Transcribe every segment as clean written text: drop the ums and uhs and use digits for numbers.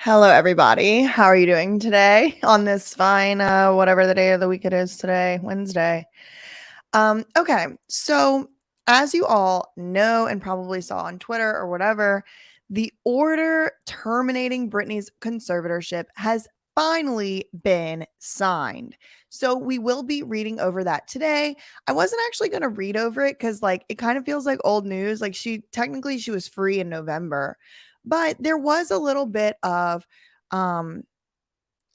Hello, everybody. How are you doing today on this fine, whatever the day of the week it is today, Wednesday? Okay, so as you all know and probably saw on Twitter or whatever, the order terminating Britney's conservatorship has finally been signed. So we will be reading over that today. I wasn't actually going to read over it because it kind of feels like old news. Like she was free in November, but there was a little bit of um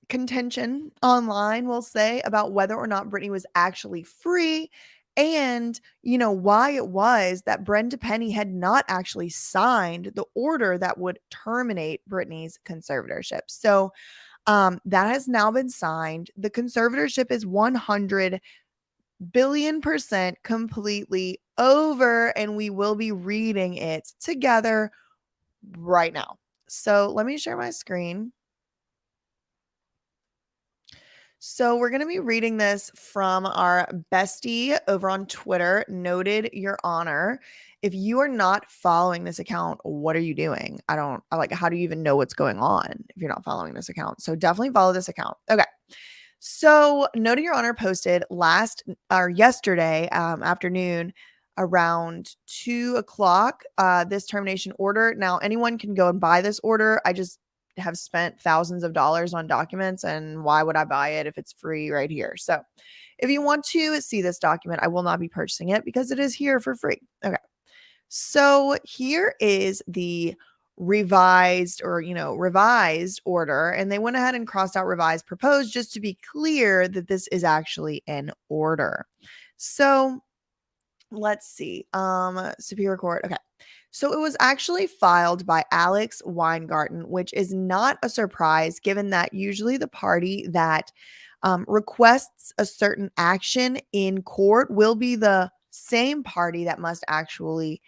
contention online, we'll say, about whether or not Britney was actually free and, why it was that Brenda Penny had not actually signed the order that would terminate Britney's conservatorship. So that has now been signed. The conservatorship is 100 billion percent completely over, and we will be reading it together right now. So let me share my screen. So we're going to be reading this from our bestie over on Twitter, Noted Your Honor. If you are not following this account, what are you doing? How do you even know what's going on if you're not following this account? So definitely follow this account. Okay. So Noted Your Honor posted yesterday afternoon around 2:00 this termination order. Now anyone can go and buy this order. I just have spent thousands of dollars on documents, and why would I buy it if it's free right here? So if you want to see this document, I will not be purchasing it because it is here for free. Okay. So here is the revised order, and they went ahead and crossed out revised proposed just to be clear that this is actually an order. So let's see. Superior Court. Okay. So it was actually filed by Alex Weingarten, which is not a surprise given that usually the party that requests a certain action in court will be the same party that must actually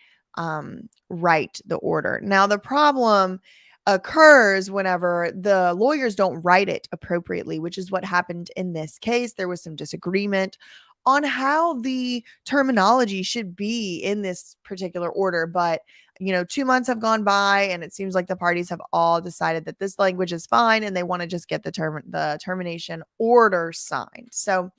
write the order. Now, the problem occurs whenever the lawyers don't write it appropriately, which is what happened in this case. There was some disagreement on how the terminology should be in this particular order. But, 2 months have gone by and it seems like the parties have all decided that this language is fine and they want to just get the termination order signed. So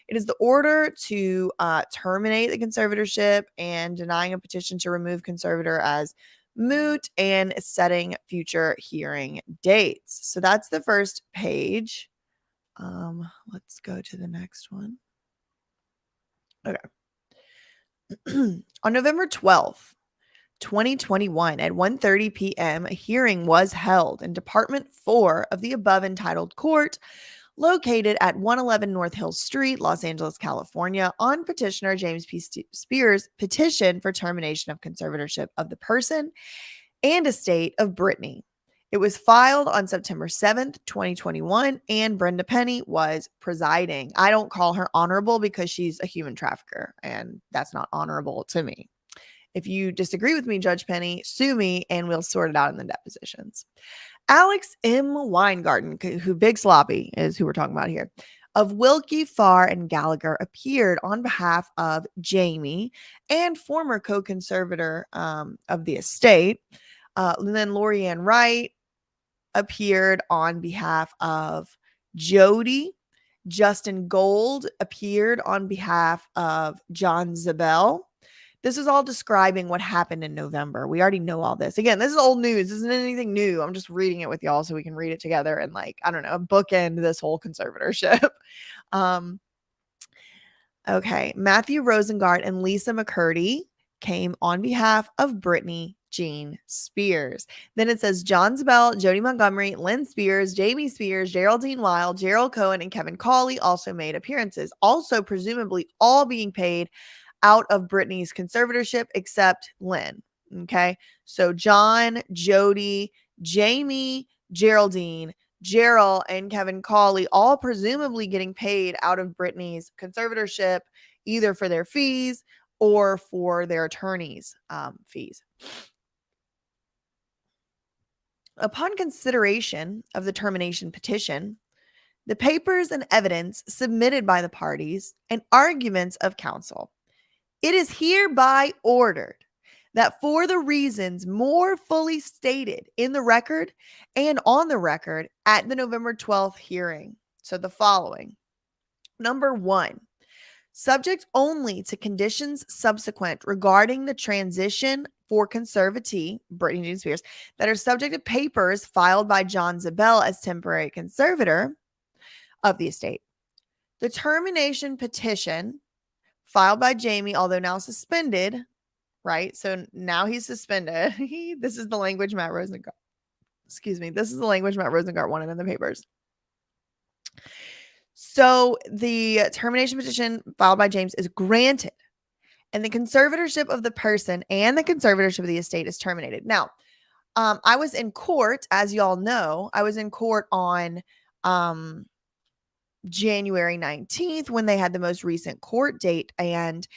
it is the order to terminate the conservatorship and denying a petition to remove conservator as moot and setting future hearing dates. So that's the first page. Let's go to the next one. Okay. On November 12th, 2021 at 1:30 p.m., a hearing was held in Department 4 of the above entitled court located at 111 North Hill Street, Los Angeles, California, on petitioner James P. Spears' petition for termination of conservatorship of the person and estate of Britney. It was filed on September 7th, 2021, and Brenda Penny was presiding. I don't call her honorable because she's a human trafficker, and that's not honorable to me. If you disagree with me, Judge Penny, sue me, and we'll sort it out in the depositions. Alex M. Weingarten, who Big Sloppy is who we're talking about here, of Wilkie, Farr, and Gallagher appeared on behalf of Jamie and former co-conservator of the estate. And then Lori Ann Wright appeared on behalf of Jody. Justin Gold appeared on behalf of John Zabel. This is all describing what happened in November. We already know all this. Again, this is old news. This isn't anything new. I'm just reading it with y'all so we can read it together and bookend this whole conservatorship. Okay. Matthew Rosengart and Lisa McCurdy came on behalf of Brittany Jean Spears. Then it says John Zabel, Jody Montgomery, Lynn Spears, Jamie Spears, Geraldine Wild, Gerald Cohen, and Kevin Cawley also made appearances, also presumably all being paid out of Britney's conservatorship except Lynn. Okay. So John, Jody, Jamie, Geraldine, Gerald, and Kevin Cawley all presumably getting paid out of Britney's conservatorship, either for their fees or for their attorney's fees. Upon consideration of the termination petition, the papers and evidence submitted by the parties, and arguments of counsel, it is hereby ordered that for the reasons more fully stated in the record and on the record at the November 12th hearing. So the following. Number 1, subject only to conditions subsequent regarding the transition for conservatee, Brittany Jean Spears, that are subject to papers filed by John Zabel as temporary conservator of the estate. The termination petition filed by Jamie, although now suspended, right? So now he's suspended. This is the language Matt Rosengart. Excuse me. This is the language Matt Rosengart wanted in the papers. So the termination petition filed by James is granted, and the conservatorship of the person and the conservatorship of the estate is terminated. Now, I was in court, as y'all know. I was in court on January 19th when they had the most recent court date. And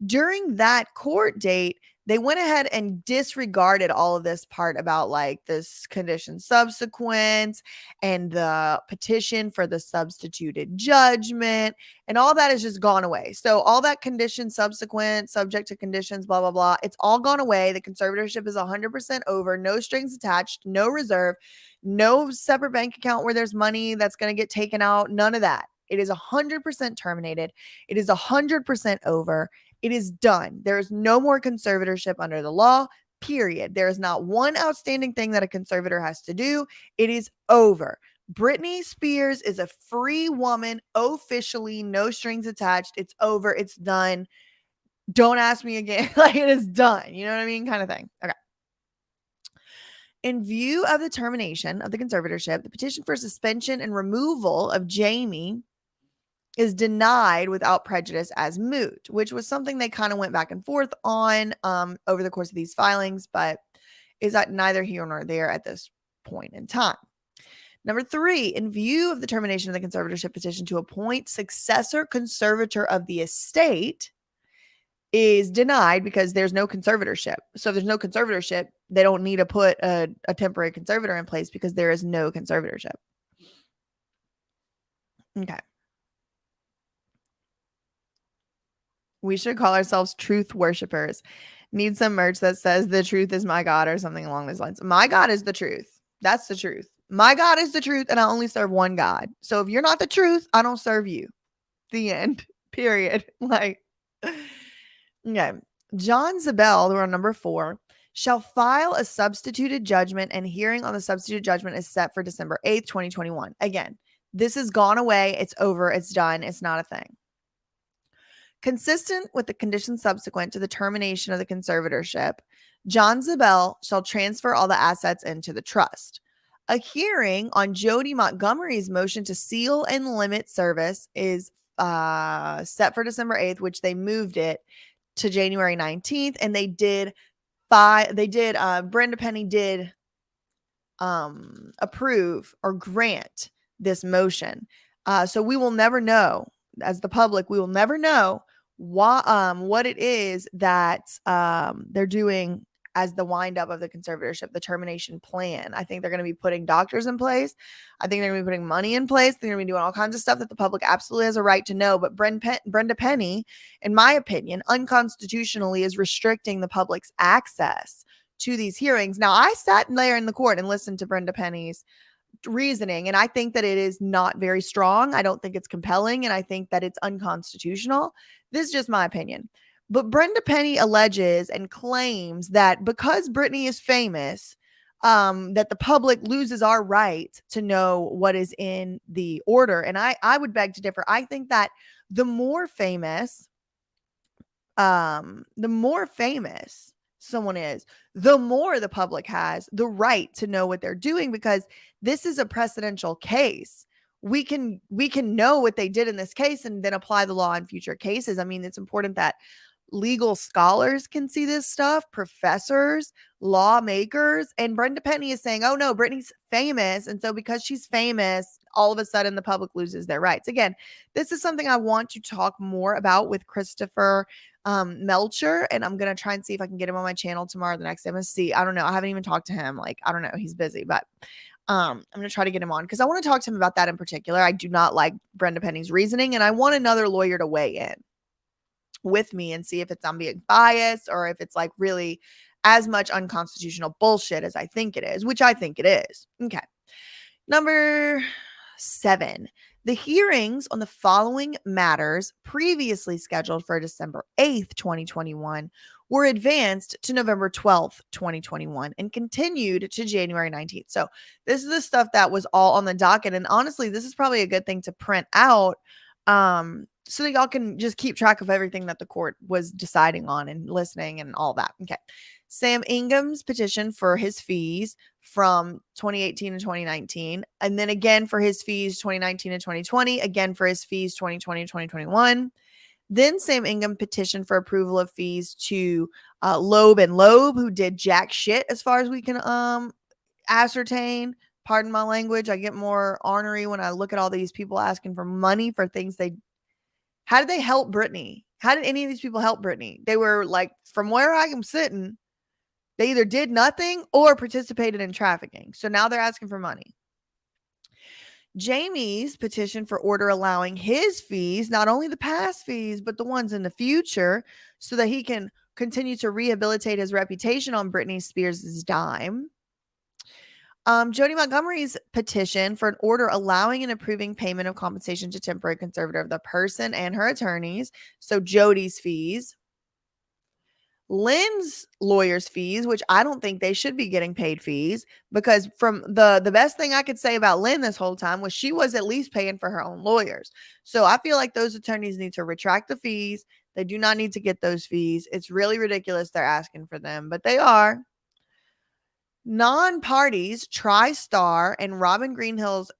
during that court date, they went ahead and disregarded all of this part about like this condition subsequent and the petition for the substituted judgment, and all that has just gone away. So all that condition subsequent, subject to conditions, blah, blah, blah, it's all gone away. The conservatorship is 100% over, no strings attached, no reserve, no separate bank account where there's money that's going to get taken out. None of that. It is 100% terminated. It is 100% over. It is done. There is no more conservatorship under the law, period. There is not one outstanding thing that a conservator has to do. It is over. Britney Spears is a free woman, officially, no strings attached. It's over. It's done. Don't ask me again. Like, it is done. You know what I mean? Kind of thing. Okay. In view of the termination of the conservatorship, the petition for suspension and removal of Jamie is denied without prejudice as moot, which was something they kind of went back and forth on over the course of these filings, but is that neither here nor there at this point in time. Number 3, in view of the termination of the conservatorship petition to appoint successor conservator of the estate is denied because there's no conservatorship. So if there's no conservatorship, they don't need to put a temporary conservator in place because there is no conservatorship. Okay. We should call ourselves truth worshipers. Need some merch that says the truth is my God or something along those lines. My God is the truth. That's the truth. My God is the truth, and I only serve one God. So if you're not the truth, I don't serve you. The end. Period. Like, okay. John Zabel, we're on number 4, shall file a substituted judgment, and hearing on the substituted judgment is set for December 8th, 2021. Again, this has gone away. It's over. It's done. It's not a thing. Consistent with the conditions subsequent to the termination of the conservatorship, John Zabel shall transfer all the assets into the trust. A hearing on Jody Montgomery's motion to seal and limit service is set for December 8th, which they moved it to January 19th, and Brenda Penny did approve or grant this motion. So we will never know, as the public, we will never know what it is that they're doing as the wind up of the conservatorship, the termination plan. I think they're going to be putting doctors in place. I think they're going to be putting money in place. They're going to be doing all kinds of stuff that the public absolutely has a right to know. But Brenda Penny, in my opinion, unconstitutionally is restricting the public's access to these hearings. Now, I sat there in the court and listened to Brenda Penny's reasoning, and I think that it is not very strong. I don't think it's compelling, and I think that it's unconstitutional. This is just my opinion. But Brenda Penny alleges and claims that because Britney is famous, that the public loses our right to know what is in the order. And I would beg to differ. I think that the more famous someone is, the more the public has the right to know what they're doing, because this is a precedential case. We can know what they did in this case and then apply the law in future cases. I mean, it's important that legal scholars can see this stuff, professors, lawmakers, and Brenda Penny is saying, oh no, Britney's famous. And so because she's famous, all of a sudden the public loses their rights. Again, this is something I want to talk more about with Christopher Melcher, and I'm going to try and see if I can get him on my channel tomorrow, the next MSC. I don't know. I haven't even talked to him. Like, I don't know. He's busy, but I'm going to try to get him on because I want to talk to him about that in particular. I do not like Brenda Penny's reasoning, and I want another lawyer to weigh in with me and see if I'm being biased or if it's like really as much unconstitutional bullshit as I think it is, which I think it is. Okay. Number 7. The hearings on the following matters previously scheduled for December 8th, 2021 were advanced to November 12th, 2021 and continued to January 19th. So this is the stuff that was all on the docket. And honestly, this is probably a good thing to print out so that y'all can just keep track of everything that the court was deciding on and listening and all that. Okay. Sam Ingham's petition for his fees from 2018 and 2019, and then again for his fees 2019 and 2020, again for his fees 2020 and 2021. Then Sam Ingham petitioned for approval of fees to Loeb and Loeb, who did jack shit as far as we can ascertain. Pardon my language. I get more ornery when I look at all these people asking for money for things how did they help Brittany? How did any of these people help Brittany? They were like, from where I am sitting, they either did nothing or participated in trafficking. So now they're asking for money. Jamie's petition for order allowing his fees, not only the past fees, but the ones in the future, so that he can continue to rehabilitate his reputation on Britney Spears' dime. Jody Montgomery's petition for an order allowing and approving payment of compensation to temporary conservator of the person and her attorneys. So Jody's fees. Lynn's lawyer's fees, which I don't think they should be getting paid fees, because from the best thing I could say about Lynn this whole time was she was at least paying for her own lawyers. So I feel like those attorneys need to retract the fees. They do not need to get those fees. It's really ridiculous they're asking for them, but they are. Non-parties, TriStar and Robin Greenhill's.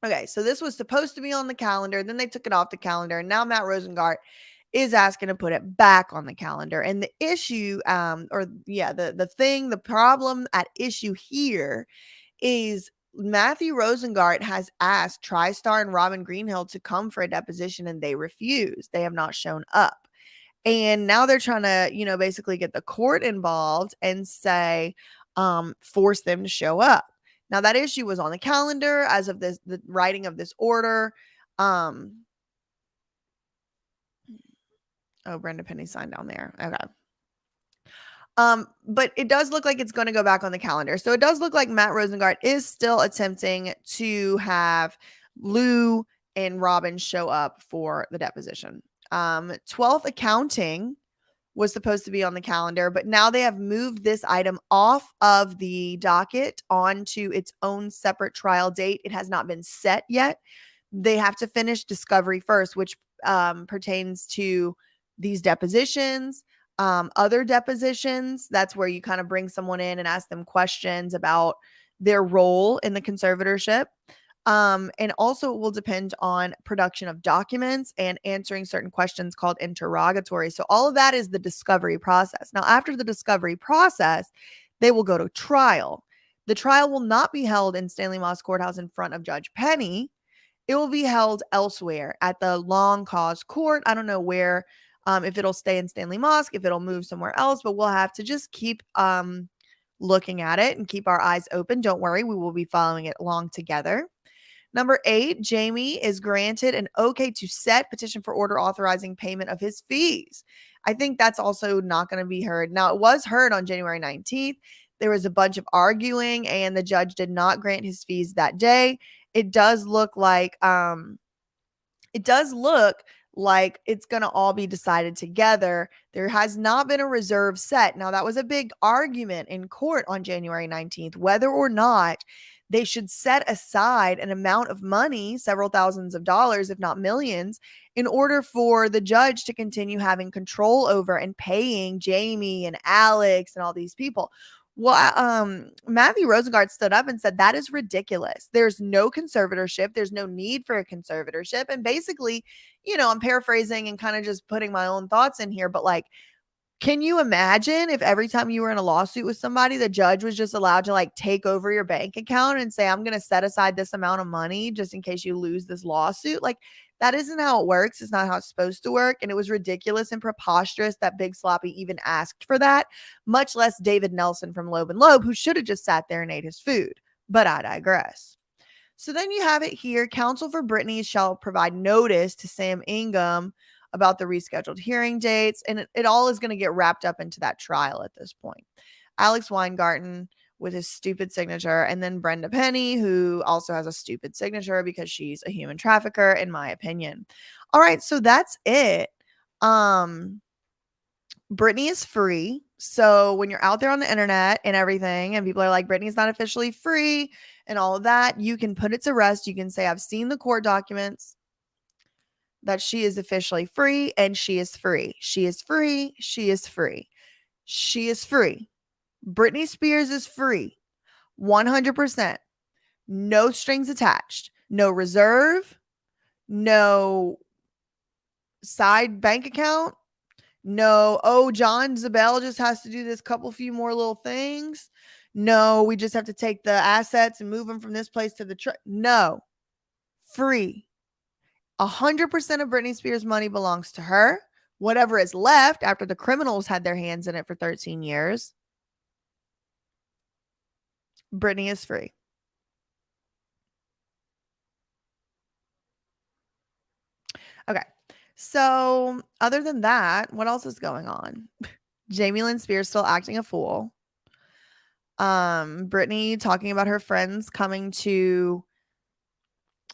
Okay, so this was supposed to be on the calendar. Then they took it off the calendar. And now Matt Rosengart is asking to put it back on the calendar. And the issue, the problem at issue here is Matthew Rosengart has asked TriStar and Robin Greenhill to come for a deposition and they refused. They have not shown up. And now they're trying to, basically get the court involved and say, force them to show up. Now that issue was on the calendar as of the writing of this order. Brenda Penny signed down there. Okay. But it does look like it's going to go back on the calendar. So it does look like Matt Rosengart is still attempting to have Lou and Robin show up for the deposition. 12th accounting was supposed to be on the calendar, but now they have moved this item off of the docket onto its own separate trial date. It has not been set yet. They have to finish discovery first, which pertains to these depositions, other depositions. That's where you kind of bring someone in and ask them questions about their role in the conservatorship. And also it will depend on production of documents and answering certain questions called interrogatories. So all of that is the discovery process. Now, after the discovery process, they will go to trial. The trial will not be held in Stanley Moss Courthouse in front of Judge Penny. It will be held elsewhere at the Long Cause Court. I don't know where, if it'll stay in Stanley Moss, if it'll move somewhere else, but we'll have to just keep looking at it and keep our eyes open. Don't worry, we will be following it along together. Number 8, Jamie is granted an okay to set petition for order authorizing payment of his fees. I think that's also not going to be heard. Now, it was heard on January 19th. There was a bunch of arguing and the judge did not grant his fees that day. It does look like it's going to all be decided together. There has not been a reserve set. Now, that was a big argument in court on January 19th, whether or not they should set aside an amount of money, several thousands of dollars, if not millions, in order for the judge to continue having control over and paying Jamie and Alex and all these people. Well, Matthew Rosengart stood up and said, that is ridiculous. There's no conservatorship. There's no need for a conservatorship. And basically, I'm paraphrasing and kind of just putting my own thoughts in here, but like, can you imagine if every time you were in a lawsuit with somebody, the judge was just allowed to like take over your bank account and say, I'm going to set aside this amount of money just in case you lose this lawsuit? Like, that isn't how it works. It's not how it's supposed to work. And it was ridiculous and preposterous that Big Sloppy even asked for that, much less David Nelson from Loeb and Loeb, who should have just sat there and ate his food. But I digress. So then you have it here. Counsel for Brittany shall provide notice to Sam Ingham about the rescheduled hearing dates. And it all is going to get wrapped up into that trial at this point. Alex Weingarten with his stupid signature, and then Brenda Penny, who also has a stupid signature because she's a human trafficker, in my opinion. All right, so that's it. Britney is free. So when you're out there on the internet and everything, and people are like, Britney's not officially free and all of that, you can put it to rest. You can say, I've seen the court documents that she is officially free, and she is free. She is free. She is free. She is free. Britney Spears is free. 100%. No strings attached. No reserve. No side bank account. No, oh, John Zabel just has to do this few more little things. No, we just have to take the assets and move them from this place to the no. Free. 100% of Britney Spears' money belongs to her. Whatever is left after the criminals had their hands in it for 13 years, Britney is free. Okay. So other than that, what else is going on? Jamie Lynn Spears still acting a fool. Britney talking about her friends coming to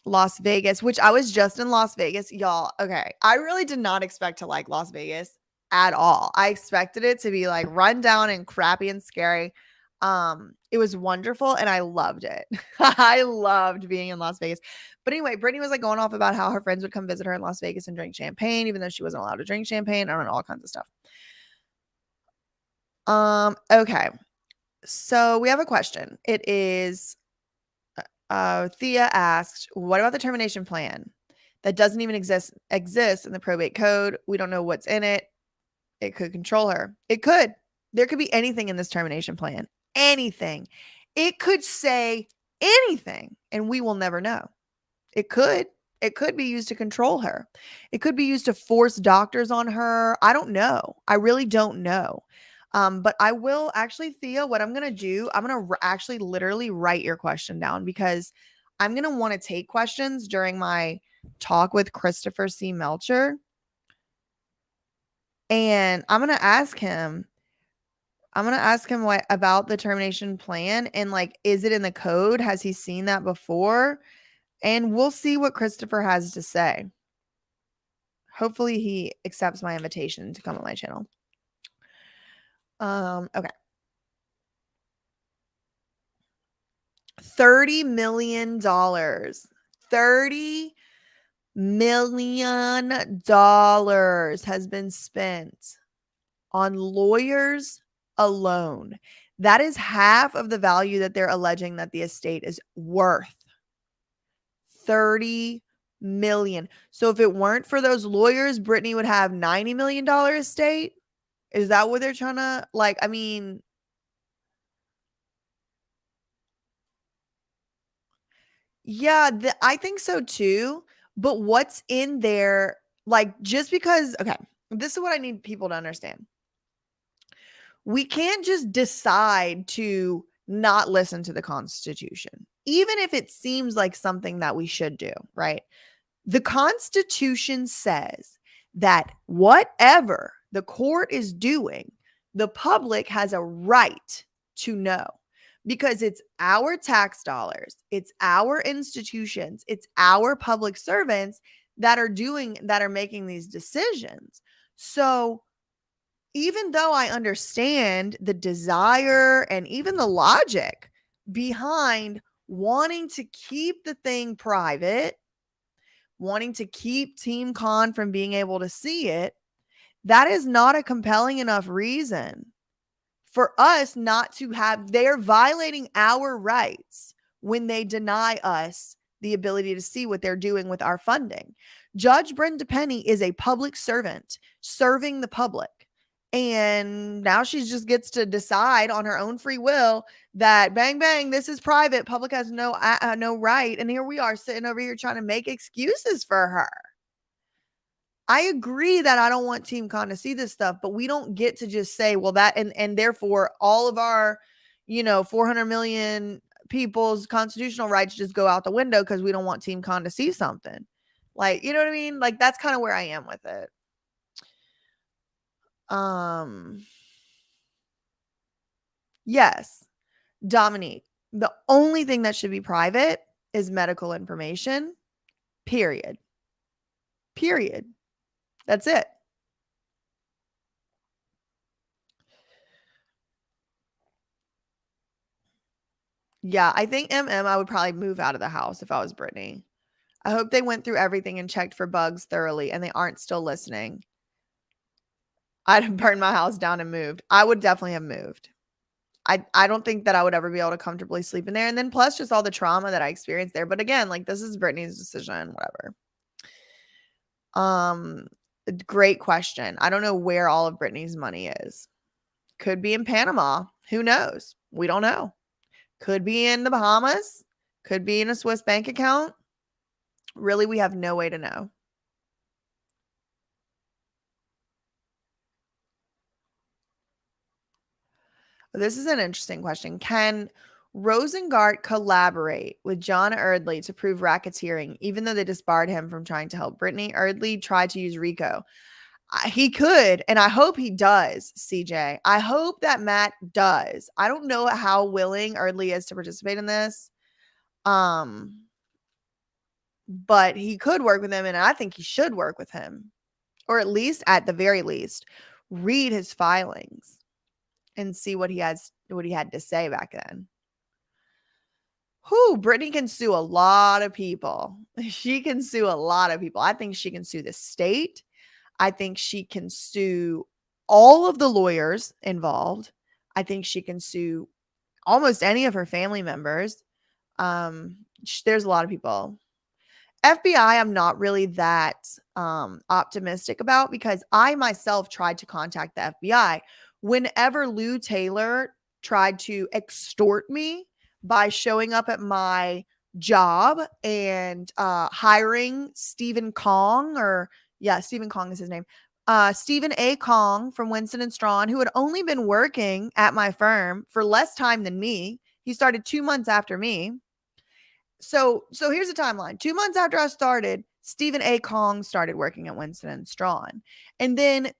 Las Vegas, which I was just in Las Vegas, y'all. Okay. I really did not expect to like Las Vegas at all. I expected it to be like run down and crappy and scary. It was wonderful and I loved it. I loved being in Las Vegas. But anyway, Britney was like going off about how her friends would come visit her in Las Vegas and drink champagne, even though she wasn't allowed to drink champagne. I don't know, all kinds of stuff. Okay. So we have a question. It is Thea asked, what about the termination plan that doesn't even exist in the probate code? We don't know what's in it. It could control her. It could. There could be anything in this termination plan. Anything. It could say anything, and we will never know. It could. It could be used to control her. It could be used to force doctors on her. I don't know. I really don't know. But I will actually, Thea, what I'm going to do, I'm going to actually literally write your question down because I'm going to want to take questions during my talk with Christopher C. Melcher. And I'm going to ask him what about the termination plan and like, is it in the code? Has he seen that before? And we'll see what Christopher has to say. Hopefully he accepts my invitation to come on my channel. Okay. $30 million. $30 million has been spent on lawyers alone. That is half of the value that they're alleging that the estate is worth. 30 million. So if it weren't for those lawyers, Britney would have $90 million estate. Is that what they're trying to like? I mean, yeah, I think so too. But what's in there? Like, just because, okay, this is what I need people to understand. We can't just decide to not listen to the Constitution, even if it seems like something that we should do, right? The Constitution says that whatever the court is doing, the public has a right to know because it's our tax dollars, it's our institutions, it's our public servants that are making these decisions. So even though I understand the desire and even the logic behind wanting to keep the thing private, wanting to keep Team Con from being able to see it, that is not a compelling enough reason for us not to have, they're violating our rights when they deny us the ability to see what they're doing with our funding. Judge Brenda Penny is a public servant serving the public. And now she just gets to decide on her own free will that bang, bang, this is private. Public has no right. And here we are sitting over here trying to make excuses for her. I agree that I don't want Team Con to see this stuff, but we don't get to just say, well, that, and therefore all of our, 400 million people's constitutional rights just go out the window because we don't want Team Con to see something. Like, you know what I mean? Like, that's kind of where I am with it. Yes, Dominique. The only thing that should be private is medical information. Period. Period. That's it. Yeah, I think I would probably move out of the house if I was Brittany. I hope they went through everything and checked for bugs thoroughly and they aren't still listening. I'd have burned my house down and moved. I would definitely have moved. I don't think that I would ever be able to comfortably sleep in there. And then plus just all the trauma that I experienced there. But again, like this is Brittany's decision, whatever. Um, Great question. I don't know where all of Brittany's money is. Could be in Panama. Who knows? We don't know. Could be in the Bahamas. Could be in a Swiss bank account. Really, we have no way to know. This is an interesting question. Can Rosengart collaborate with John Erdley to prove racketeering, even though they disbarred him from trying to help Brittany? Erdley tried to use RICO. He could, and I hope he does, CJ. I hope that Matt does. I don't know how willing Erdley is to participate in this. But he could work with him, and I think he should work with him. Or at least, at the very least, read his filings and see what he had to say back then. Brittany can sue a lot of people. She can sue a lot of people. I think she can sue the state. I think she can sue all of the lawyers involved. I think she can sue almost any of her family members. There's a lot of people. FBI, I'm not really that optimistic about because I myself tried to contact the FBI whenever Lou Taylor tried to extort me by showing up at my job and hiring Stephen Kong, Stephen Kong is his name. Stephen A. Kong from Winston and Strawn, who had only been working at my firm for less time than me. He started 2 months after me. So here's the timeline. 2 months after I started, Stephen A. Kong started working at Winston and Strawn. And then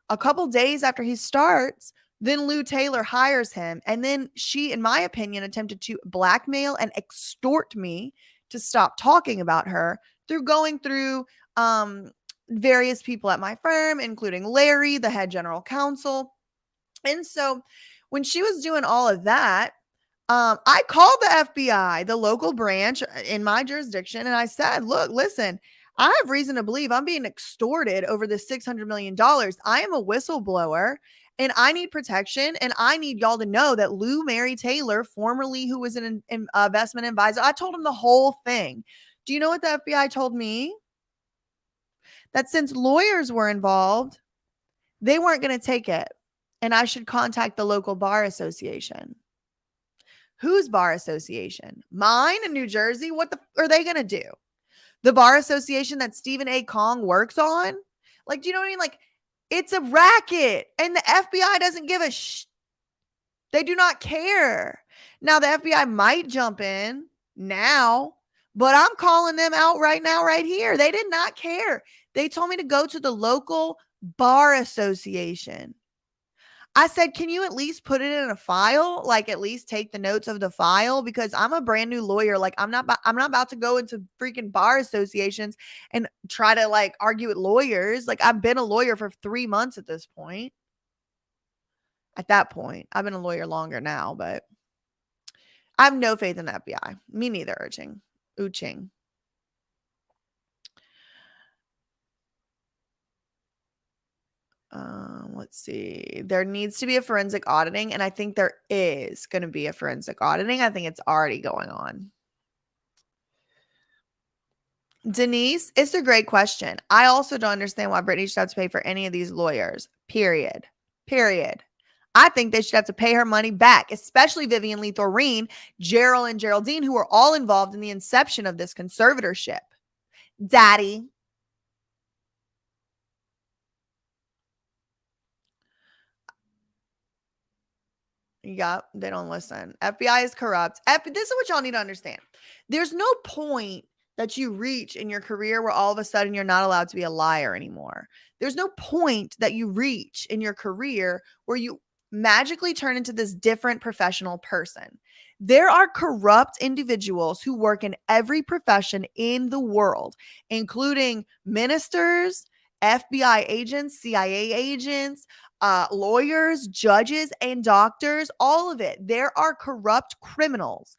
a couple days after he starts, then Lou Taylor hires him. And then she, in my opinion, attempted to blackmail and extort me to stop talking about her through going through various people at my firm, including Larry, the head general counsel. And so when she was doing all of that, I called the FBI, the local branch in my jurisdiction, and I said, look, listen, I have reason to believe I'm being extorted over this $600 million. I am a whistleblower and I need protection. And I need y'all to know that Lou Mary Taylor, formerly who was an investment advisor, I told him the whole thing. Do you know what the FBI told me? That since lawyers were involved, they weren't going to take it. And I should contact the local bar association. Whose bar association? Mine in New Jersey? What the are they going to do? The bar association that Stephen A. Kong works on? Like, do you know what I mean? Like, it's a racket and the FBI doesn't give a They do not care. Now, the FBI might jump in now, but I'm calling them out right now, right here. They did not care. They told me to go to the local bar association. I said, can you at least put it in a file? Like at least take the notes of the file because I'm a brand new lawyer. Like I'm not about to go into freaking bar associations and try to like argue with lawyers. Like I've been a lawyer for 3 months at this point. At that point, I've been a lawyer longer now, but I have no faith in the FBI. Me neither, Uching. Let's see. There needs to be a forensic auditing, and I think there is going to be a forensic auditing. I think it's already going on. Denise, it's a great question. I also don't understand why Britney should have to pay for any of these lawyers. Period. I think they should have to pay her money back, especially Vivian Lee Thoreen, Gerald and Geraldine, who were all involved in the inception of this conservatorship. Daddy. Yep, they don't listen. FBI is corrupt. This is what y'all need to understand. There's no point that you reach in your career where all of a sudden you're not allowed to be a liar anymore. There's no point that you reach in your career where you magically turn into this different professional person. There are corrupt individuals who work in every profession in the world, including ministers, FBI agents, CIA agents, lawyers, judges, and doctors, all of it. There are corrupt criminals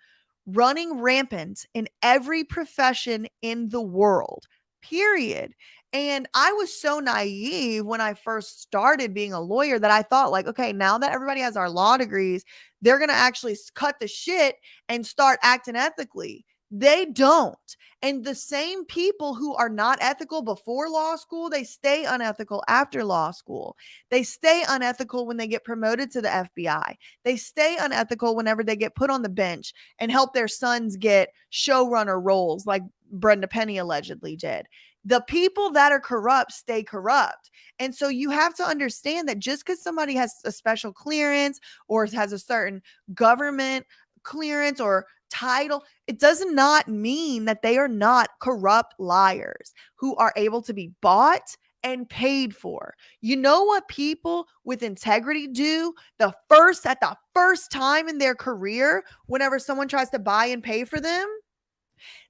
running rampant in every profession in the world, period. And I was so naive when I first started being a lawyer that I thought, like, okay, now that everybody has our law degrees, they're going to actually cut the shit and start acting ethically. They don't. And the same people who are not ethical before law school, they stay unethical after law school. They stay unethical when they get promoted to the FBI. They stay unethical whenever they get put on the bench and help their sons get showrunner roles like Brenda Penny allegedly did. The people that are corrupt stay corrupt. And so you have to understand that just because somebody has a special clearance or has a certain government clearance or title, it does not mean that they are not corrupt liars who are able to be bought and paid for. You know what people with integrity do at the first time in their career, whenever someone tries to buy and pay for them?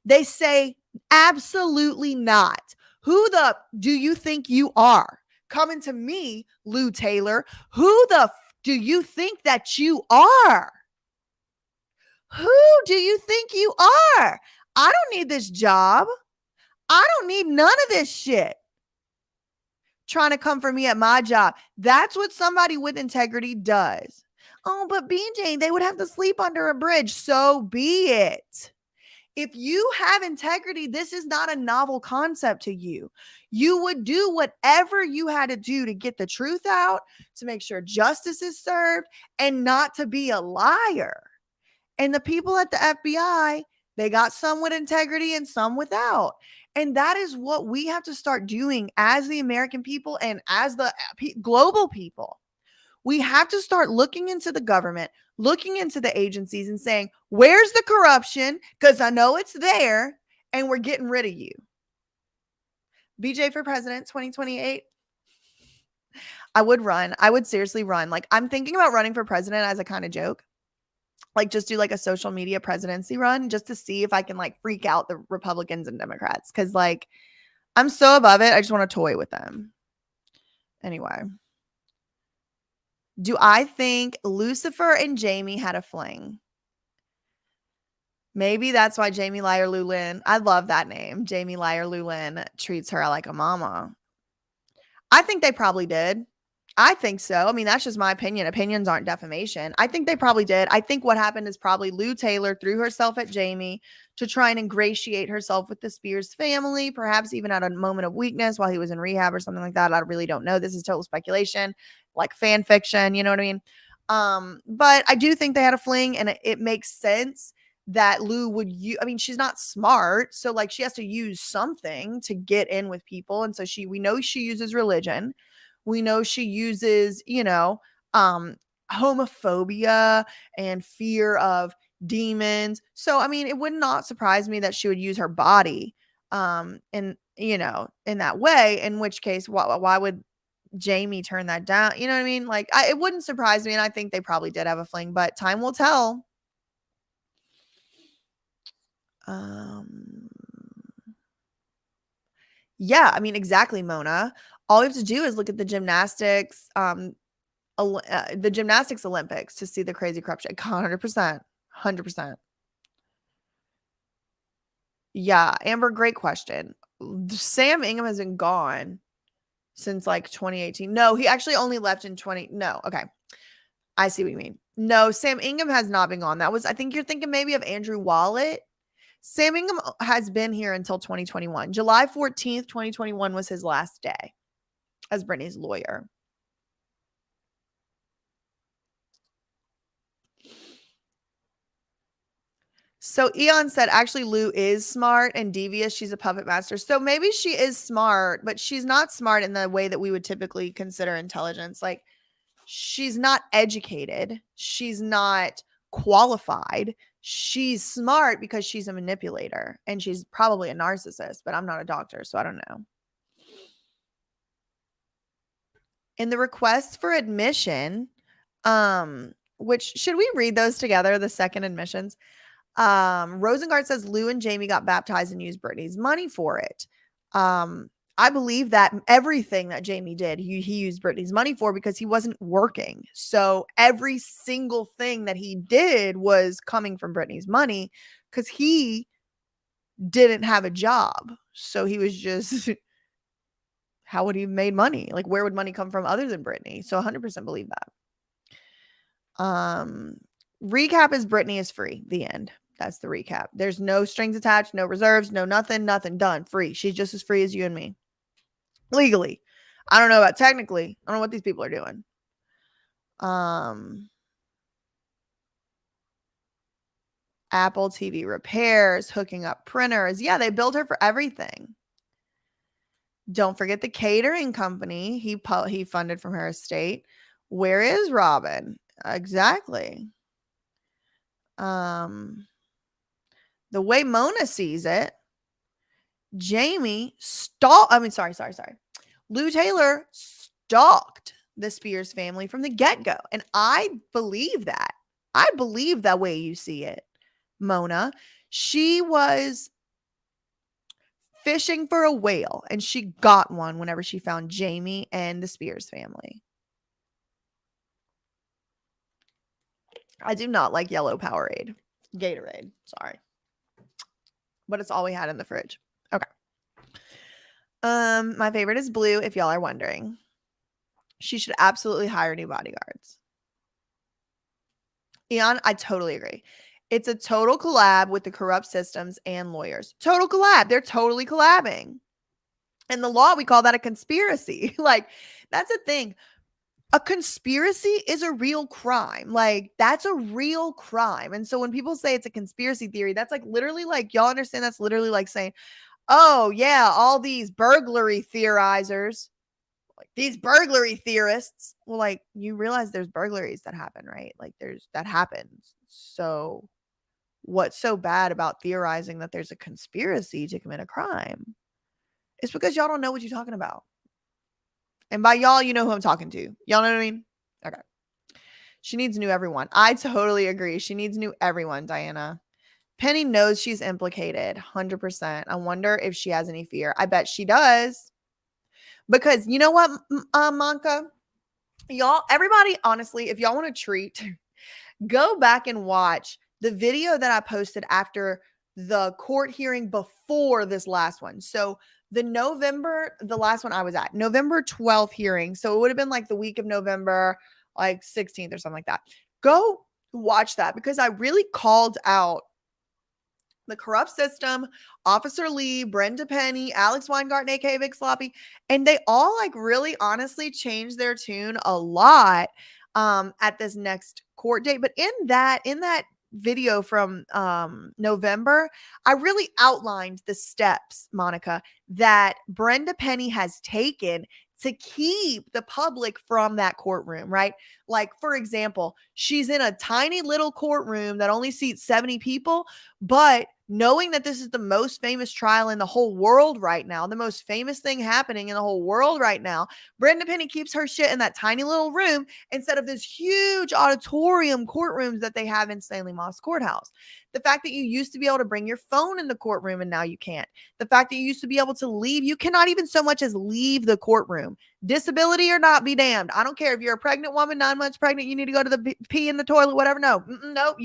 They say, absolutely not. Who the do you think you are? Coming to me, Lou Taylor. Who the do you think that you are? Who do you think you are? I don't need this job. I don't need none of this shit. Trying to come for me at my job. That's what somebody with integrity does. Oh, but BJ, they would have to sleep under a bridge. So be it. If you have integrity, this is not a novel concept to you. You would do whatever you had to do to get the truth out, to make sure justice is served, and not to be a liar. And the people at the FBI, they got some with integrity and some without. And that is what we have to start doing as the American people and as the global people. We have to start looking into the government, looking into the agencies and saying, where's the corruption? Because I know it's there and we're getting rid of you. BJ for president 2028. I would run. I would seriously run. Like, I'm thinking about running for president as a kind of joke. Like, just do like a social media presidency run just to see if I can like freak out the Republicans and Democrats. Cause like, I'm so above it. I just want to toy with them. Anyway. Do I think Lucifer and Jamie had a fling? Maybe that's why Jamie Liar Lulin, I love that name. Jamie Liar Lulin treats her like a mama. I think they probably did. I think so. I mean, that's just my opinion. Opinions aren't defamation. I think they probably did. I think what happened is probably Lou Taylor threw herself at Jamie to try and ingratiate herself with the Spears family, perhaps even at a moment of weakness while he was in rehab or something like that. I really don't know. This is total speculation, like fan fiction. You know what I mean? But I do think they had a fling, and it makes sense that Lou would use. I mean, she's not smart, so like she has to use something to get in with people, and so we know she uses religion. We know she uses, homophobia and fear of demons. So, I mean, it would not surprise me that she would use her body, in that way, in which case, why would Jamie turn that down? You know what I mean? Like, it wouldn't surprise me. And I think they probably did have a fling, but time will tell. Yeah, I mean, exactly, Mona. All you have to do is look at the gymnastics, the gymnastics Olympics to see the crazy corruption. 100%. 100%. Yeah, Amber, great question. Sam Ingham has been gone since like 2018. No, he actually only left in No, okay. I see what you mean. No, Sam Ingham has not been gone. I think you're thinking maybe of Andrew Wallet. Sam Ingham has been here until 2021. July 14th, 2021 was his last day as Brittany's lawyer. So Eon said, actually, Lou is smart and devious. She's a puppet master. So maybe she is smart, but she's not smart in the way that we would typically consider intelligence. Like, she's not educated. She's not qualified. She's smart because she's a manipulator and she's probably a narcissist, but I'm not a doctor, so I don't know. In the request for admission, which should we read those together, the second admissions? Rosengart says Lou and Jamie got baptized and used Brittany's money for it. I believe that everything that Jamie did, he used Brittany's money for because he wasn't working. So every single thing that he did was coming from Brittany's money because he didn't have a job. So he was just, how would he have made money? Like, where would money come from other than Brittany? So 100% believe that. Recap is Brittany is free. The end. That's the recap. There's no strings attached, no reserves, no nothing, done. Free. She's just as free as you and me. Legally. I don't know about technically. I don't know what these people are doing. Apple TV repairs, hooking up printers. Yeah, they billed her for everything. Don't forget the catering company he funded from her estate. Where is Robin? Exactly. The way Mona sees it, Jamie Lou Taylor stalked the Spears family from the get-go. And I believe that. I believe that way you see it, Mona. She was fishing for a whale and she got one whenever she found Jamie and the Spears family. I do not like yellow Powerade. Gatorade. Sorry. But it's all we had in the fridge. Okay. My favorite is blue, if y'all are wondering. She should absolutely hire new bodyguards. Eon, I totally agree. It's a total collab with the corrupt systems and lawyers. Total collab. They're totally collabing. In the law, we call that a conspiracy. Like, that's a thing. A conspiracy is a real crime. Like, that's a real crime. And so when people say it's a conspiracy theory, that's like literally like, y'all understand that's literally like saying, oh yeah, all these burglary theorizers, like these burglary theorists. Well, like, you realize there's burglaries that happen, right? Like, that happens. So what's so bad about theorizing that there's a conspiracy to commit a crime? It's because y'all don't know what you're talking about. And by y'all, you know who I'm talking to. Y'all know what I mean? Okay. She needs new everyone. I totally agree. She needs new everyone, Diana. Penny knows she's implicated. 100%. I wonder if she has any fear. I bet she does. Because you know what, Monka? Y'all, everybody, honestly, if y'all want a treat, go back and watch the video that I posted after the court hearing before this last one. So the last one I was at, November 12th hearing. So it would have been like the week of November, like 16th or something like that. Go watch that because I really called out the corrupt system, Officer Lee, Brenda Penny, Alex Weingarten, aka Big Sloppy, and they all like really honestly changed their tune a lot at this next court date. But in that video from November, I really outlined the steps, Monica, that Brenda Penny has taken to keep the public from that courtroom, right? Like, for example, she's in a tiny little courtroom that only seats 70 people, but knowing that this is the most famous trial in the whole world right now, the most famous thing happening in the whole world right now, Brenda Penny keeps her shit in that tiny little room instead of this huge auditorium courtrooms that they have in Stanley Moss Courthouse. The fact that you used to be able to bring your phone in the courtroom and now you can't. The fact that you used to be able to leave, you cannot even so much as leave the courtroom. Disability or not, be damned. I don't care if you're a pregnant woman, 9 months pregnant, you need to go to the pee in the toilet, whatever. Nope,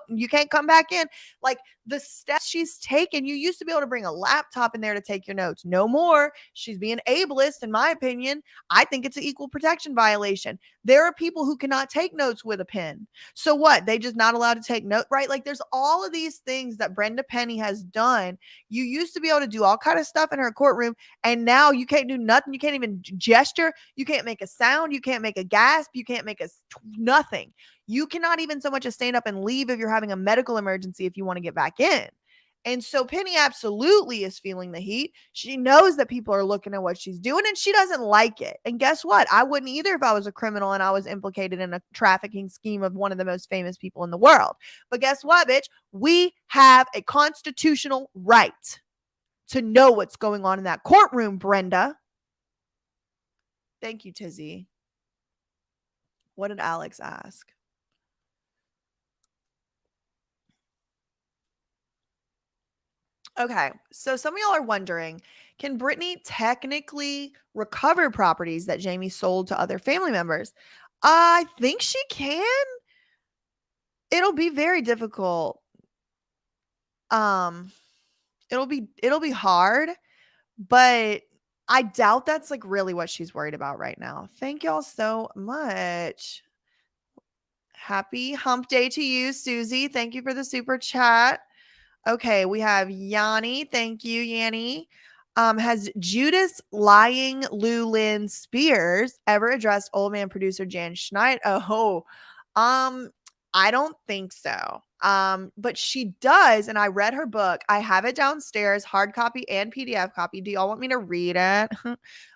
you can't come back in. Like, the steps she's taken, you used to be able to bring a laptop in there to take your notes. No more. She's being ableist, in my opinion. I think it's an equal protection violation. There are people who cannot take notes with a pen. So what? They just not allowed to take note, right? Like, there's all of these things that Brenda Penny has done. You used to be able to do all kind of stuff in her courtroom, and now you can't do nothing. You can't even gesture. You can't make a sound. You can't make a gasp. You can't make nothing. You cannot even so much as stand up and leave if you're having a medical emergency if you want to get back in. And so Penny absolutely is feeling the heat. She knows that people are looking at what she's doing and she doesn't like it. And guess what? I wouldn't either if I was a criminal and I was implicated in a trafficking scheme of one of the most famous people in the world. But guess what, bitch? We have a constitutional right to know what's going on in that courtroom, Brenda. Thank you, Tizzy. What did Alex ask? Okay, so some of y'all are wondering, can Brittany technically recover properties that Jamie sold to other family members? I think she can. It'll be very difficult. Um, it'll be hard, but I doubt that's like really what she's worried about right now. Thank y'all so much. Happy hump day to you, Susie. Thank you for the super chat. Okay, we have Yanni. Thank you, Yanni. Has Judas lying Lou Lynn Spears ever addressed old man producer Jan Schneider? Oh, um, I don't think so. But she does, and I read her book. I have it downstairs, hard copy and PDF copy. Do y'all want me to read it?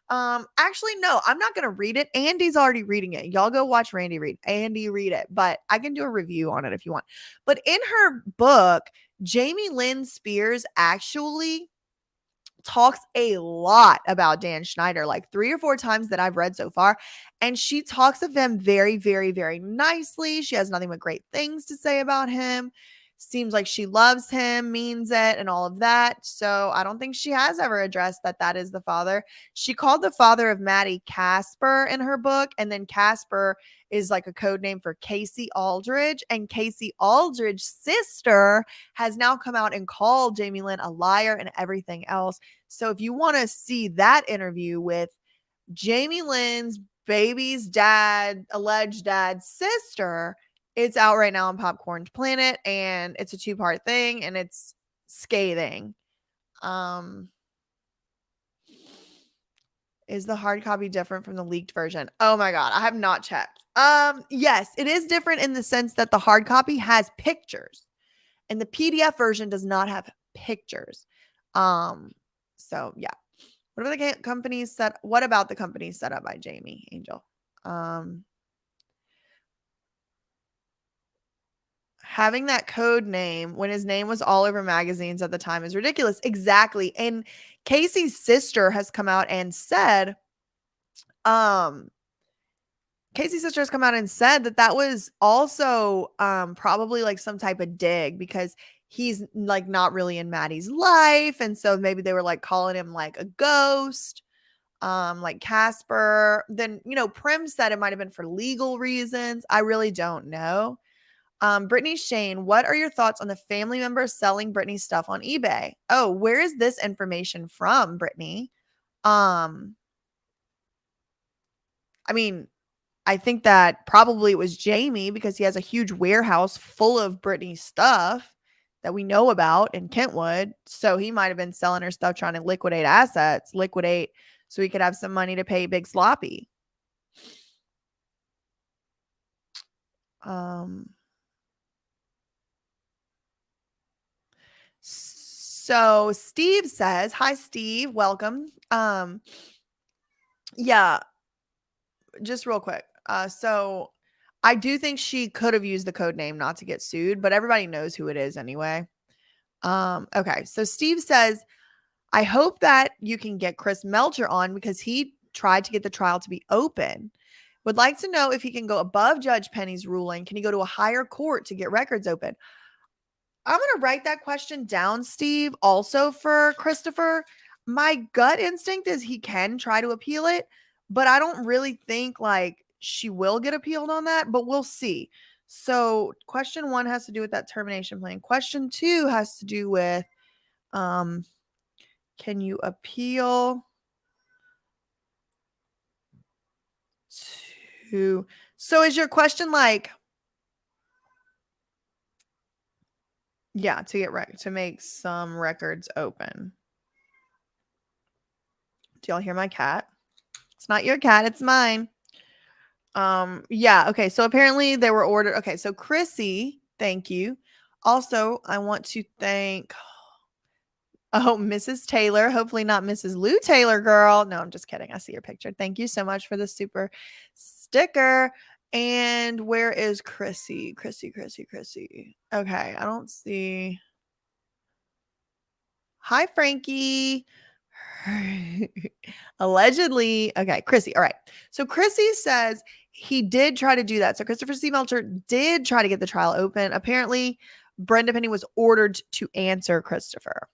Actually, no, I'm not gonna read it. Andy's already reading it. Y'all go watch Randy read. Andy read it, but I can do a review on it if you want. But in her book, Jamie Lynn Spears actually talks a lot about Dan Schneider, like 3 or 4 times that I've read so far. And she talks of him very, very, very nicely. She has nothing but great things to say about him. Seems like she loves him, means it, and all of that. So I don't think she has ever addressed that that is the father. She called the father of Maddie Casper in her book. And then Casper is like a code name for Casey Aldridge. And Casey Aldridge's sister has now come out and called Jamie Lynn a liar and everything else. So if you want to see that interview with Jamie Lynn's baby's dad, alleged dad's sister, it's out right now on Popcorn Planet, and it's a 2-part thing, and it's scathing. Is the hard copy different from the leaked version? Oh my God, I have not checked. Yes, it is different in the sense that the hard copy has pictures and the PDF version does not have pictures. So yeah. What about the companies set up by Jamie Angel? Having that code name when his name was all over magazines at the time is ridiculous. Exactly. And Casey's sister has come out and said, that that was also probably like some type of dig because he's like not really in Maddie's life. And so maybe they were like calling him like a ghost, like Casper. Then, Prim said it might have been for legal reasons. I really don't know. Brittany Shane, what are your thoughts on the family members selling Brittany's stuff on eBay? Oh, where is this information from, Brittany? I mean, I think that probably it was Jamie because he has a huge warehouse full of Brittany's stuff that we know about in Kentwood. So he might have been selling her stuff, trying to liquidate assets, so he could have some money to pay Big Sloppy. So Steve says, hi, Steve, welcome. Yeah, just real quick. So I do think she could have used the code name not to get sued, but everybody knows who it is anyway. Okay. So Steve says, I hope that you can get Chris Melcher on because he tried to get the trial to be open. Would like to know if he can go above Judge Penny's ruling. Can he go to a higher court to get records open? I'm going to write that question down, Steve, also for Christopher. My gut instinct is he can try to appeal it, but I don't really think like she will get appealed on that, but we'll see. So question 1 has to do with that termination plan. Question 2 has to do with, can you appeal to, so is your question like, yeah, to make some records open. Do y'all hear my cat? It's not your cat, it's mine. Yeah, okay. So apparently they were ordered. Okay, so Chrissy, thank you. Also, I want to thank Oh, Mrs. Taylor. Hopefully not Mrs. Lou Taylor, girl. No, I'm just kidding. I see your picture. Thank you so much for the super sticker. And where is Chrissy? Chrissy. Okay, I don't see. Hi, Frankie. Allegedly. Okay, Chrissy. All right. So Chrissy says he did try to do that. So Christopher C. Melcher did try to get the trial open. Apparently, Brenda Penny was ordered to answer Christopher.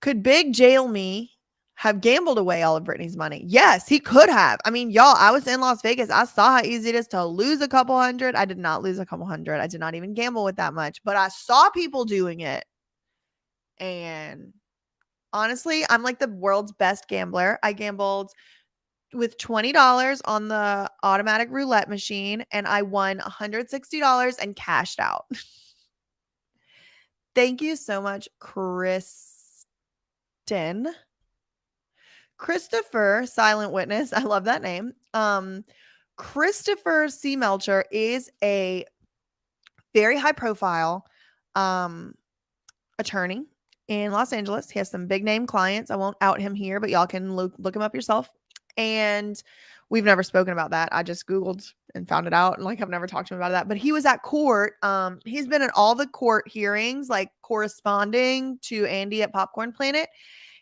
Could Big Jail Me have gambled away all of Britney's money? Yes, he could have. I mean, y'all, I was in Las Vegas. I saw how easy it is to lose a couple hundred. I did not lose a couple hundred. I did not even gamble with that much, but I saw people doing it. And honestly, I'm like the world's best gambler. I gambled with $20 on the automatic roulette machine and I won $160 and cashed out. Thank you so much, Kristen. Christopher, silent witness. I love that name. Christopher C. Melcher is a very high profile attorney in Los Angeles. He has some big name clients. I won't out him here, but y'all can look him up yourself. And we've never spoken about that. I just Googled and found it out. And like, I've never talked to him about that, but he was at court. He's been at all the court hearings, like corresponding to Andy at Popcorn Planet.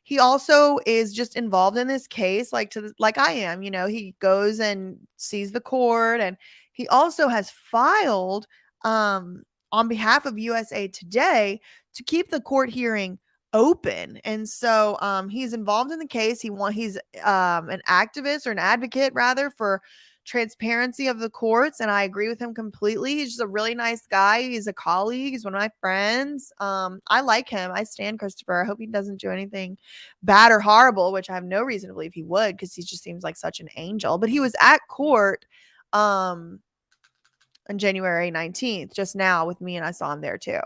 He also is just involved in this case, like I am, he goes and sees the court, and he also has filed, on behalf of USA Today to keep the court hearing open. And so he's involved in the case. He's an activist, or an advocate rather, for transparency of the courts, and I agree with him completely. He's just a really nice guy. He's a colleague. He's one of my friends. I like him. I stand Christopher. I hope he doesn't do anything bad or horrible, which I have no reason to believe he would, because he just seems like such an angel. But he was at court on January 19th, just now with me, and I saw him there too.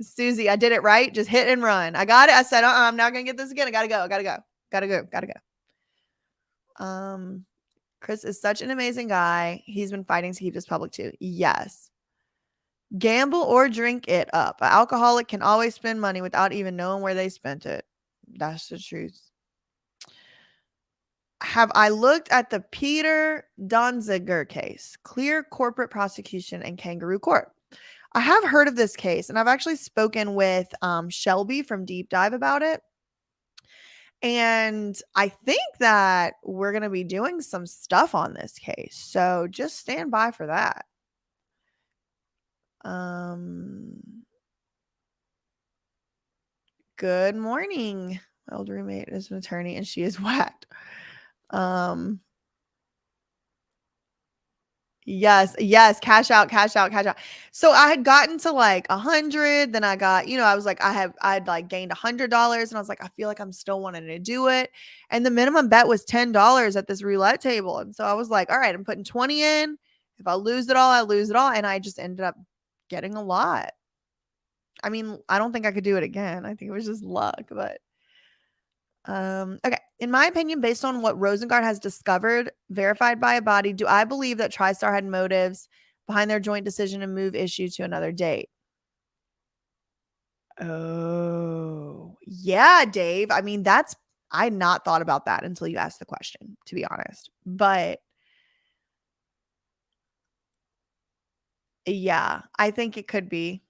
Susie, I did it right. Just hit and run. I got it. I said, I'm not going to get this again. I gotta go. Chris is such an amazing guy. He's been fighting to keep this public too. Yes. Gamble or drink it up. An alcoholic can always spend money without even knowing where they spent it. That's the truth. Have I looked at the Peter Donziger case? Clear corporate prosecution and kangaroo court. I have heard of this case, and I've actually spoken with Shelby from Deep Dive about it. And I think that we're going to be doing some stuff on this case. So just stand by for that. Good morning. My old roommate is an attorney and she is whacked. Yes. Cash out. So I had gotten to like 100. Then I got, I was like, I'd like gained $100, and I was like, I feel like I'm still wanting to do it. And the minimum bet was $10 at this roulette table. And so I was like, all right, I'm putting 20 in. If I lose it all, I lose it all. And I just ended up getting a lot. I mean, I don't think I could do it again. I think it was just luck, but okay. In my opinion, based on what Rosengard has discovered, verified by a body, do I believe that TriStar had motives behind their joint decision to move issue to another date? Oh, yeah, Dave. I mean, I had not thought about that until you asked the question, to be honest. But yeah, I think it could be.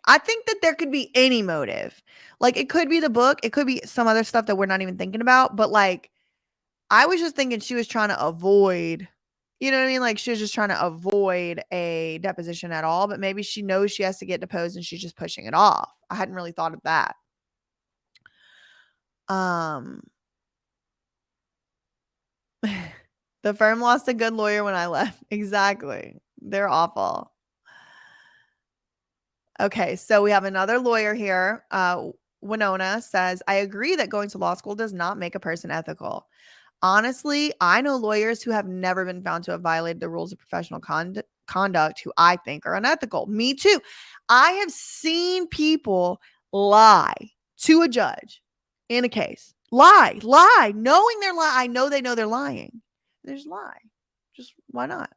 I think that there could be any motive. Like, it could be the book. It could be some other stuff that we're not even thinking about. But like, I was just thinking she was trying to avoid, you know what I mean? Like, she was just trying to avoid a deposition at all. But maybe she knows she has to get deposed and she's just pushing it off. I hadn't really thought of that. The firm lost a good lawyer when I left. Exactly. They're awful. Okay, so we have another lawyer here. Winona says, I agree that going to law school does not make a person ethical. Honestly, I know lawyers who have never been found to have violated the rules of professional conduct who I think are unethical. Me too. I have seen people lie to a judge in a case. Lie, knowing they're lying. I know they're lying. They just lie. Just why not?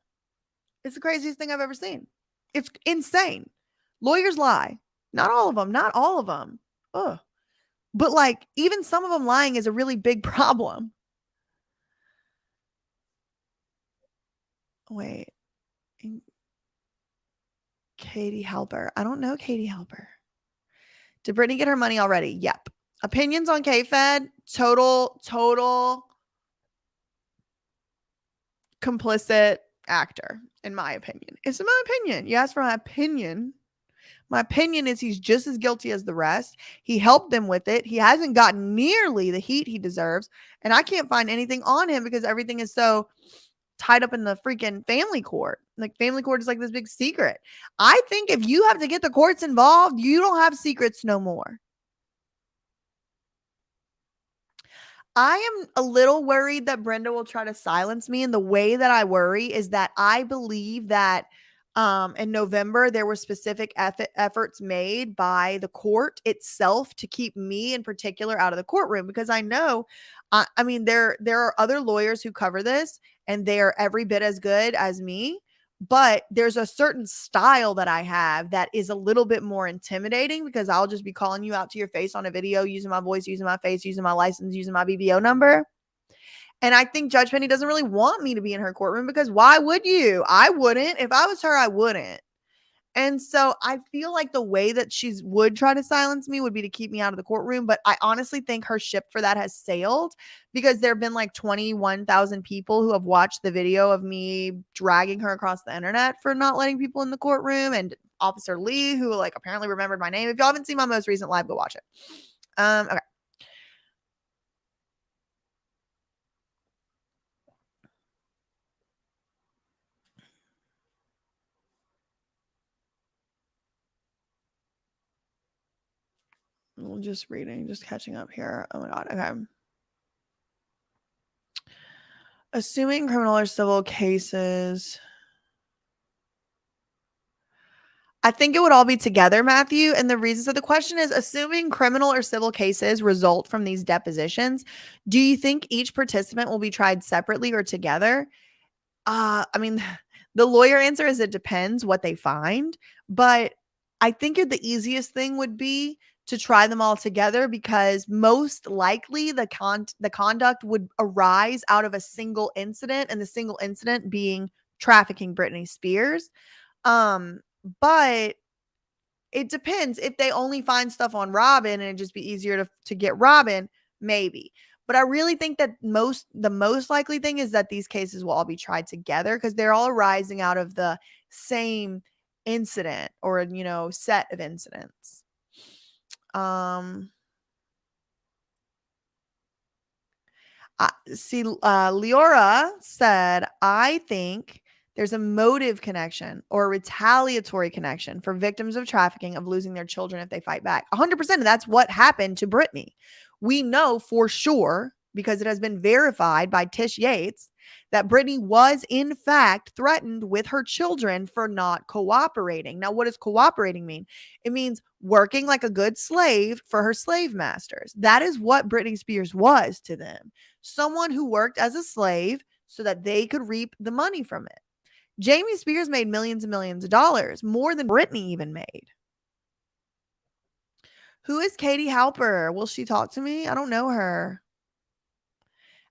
It's the craziest thing I've ever seen. It's insane. Lawyers lie. Not all of them. Not all of them. Ugh. But like, even some of them lying is a really big problem. Wait. Katie Halper. I don't know Katie Halper. Did Brittany get her money already? Yep. Opinions on K-Fed? Total complicit actor, in my opinion. It's my opinion. You asked for my opinion. My opinion is he's just as guilty as the rest. He helped them with it. He hasn't gotten nearly the heat he deserves. And I can't find anything on him because everything is so tied up in the freaking family court. Like, family court is like this big secret. I think if you have to get the courts involved, you don't have secrets no more. I am a little worried that Brenda will try to silence me. And the way that I worry is that I believe that in November, there were specific efforts made by the court itself to keep me in particular out of the courtroom, because I know, I mean, there are other lawyers who cover this and they are every bit as good as me. But there's a certain style that I have that is a little bit more intimidating, because I'll just be calling you out to your face on a video, using my voice, using my face, using my license, using my BBO number. And I think Judge Penny doesn't really want me to be in her courtroom, because why would you? I wouldn't. If I was her, I wouldn't. And so I feel like the way that she would try to silence me would be to keep me out of the courtroom. But I honestly think her ship for that has sailed, because there have been like 21,000 people who have watched the video of me dragging her across the internet for not letting people in the courtroom. And Officer Lee, who like apparently remembered my name. If y'all haven't seen my most recent live, go watch it. Okay. I'm just reading, just catching up here. Oh my God. Okay. Assuming criminal or civil cases. I think it would all be together, Matthew. And the reason, so the question is, assuming criminal or civil cases result from these depositions, do you think each participant will be tried separately or together? I mean, the lawyer answer is it depends what they find. But I think the easiest thing would be to try them all together, because most likely the conduct would arise out of a single incident, and the single incident being trafficking Britney Spears. But it depends. If they only find stuff on Robin and it'd just be easier to get Robin, maybe. But I really think that the most likely thing is that these cases will all be tried together, because they're all arising out of the same incident, or, you know, set of incidents. Leora said, I think there's a motive connection or a retaliatory connection for victims of trafficking of losing their children if they fight back. 100%. That's what happened to Britney. We know for sure, because it has been verified by Tish Yates, that Britney was in fact threatened with her children for not cooperating. Now, what does cooperating mean? It means working like a good slave for her slave masters. That is what Britney Spears was to them. Someone who worked as a slave so that they could reap the money from it. Jamie Spears made millions and millions of dollars, more than Britney even made. Who is Katie Halper? Will she talk to me? I don't know her.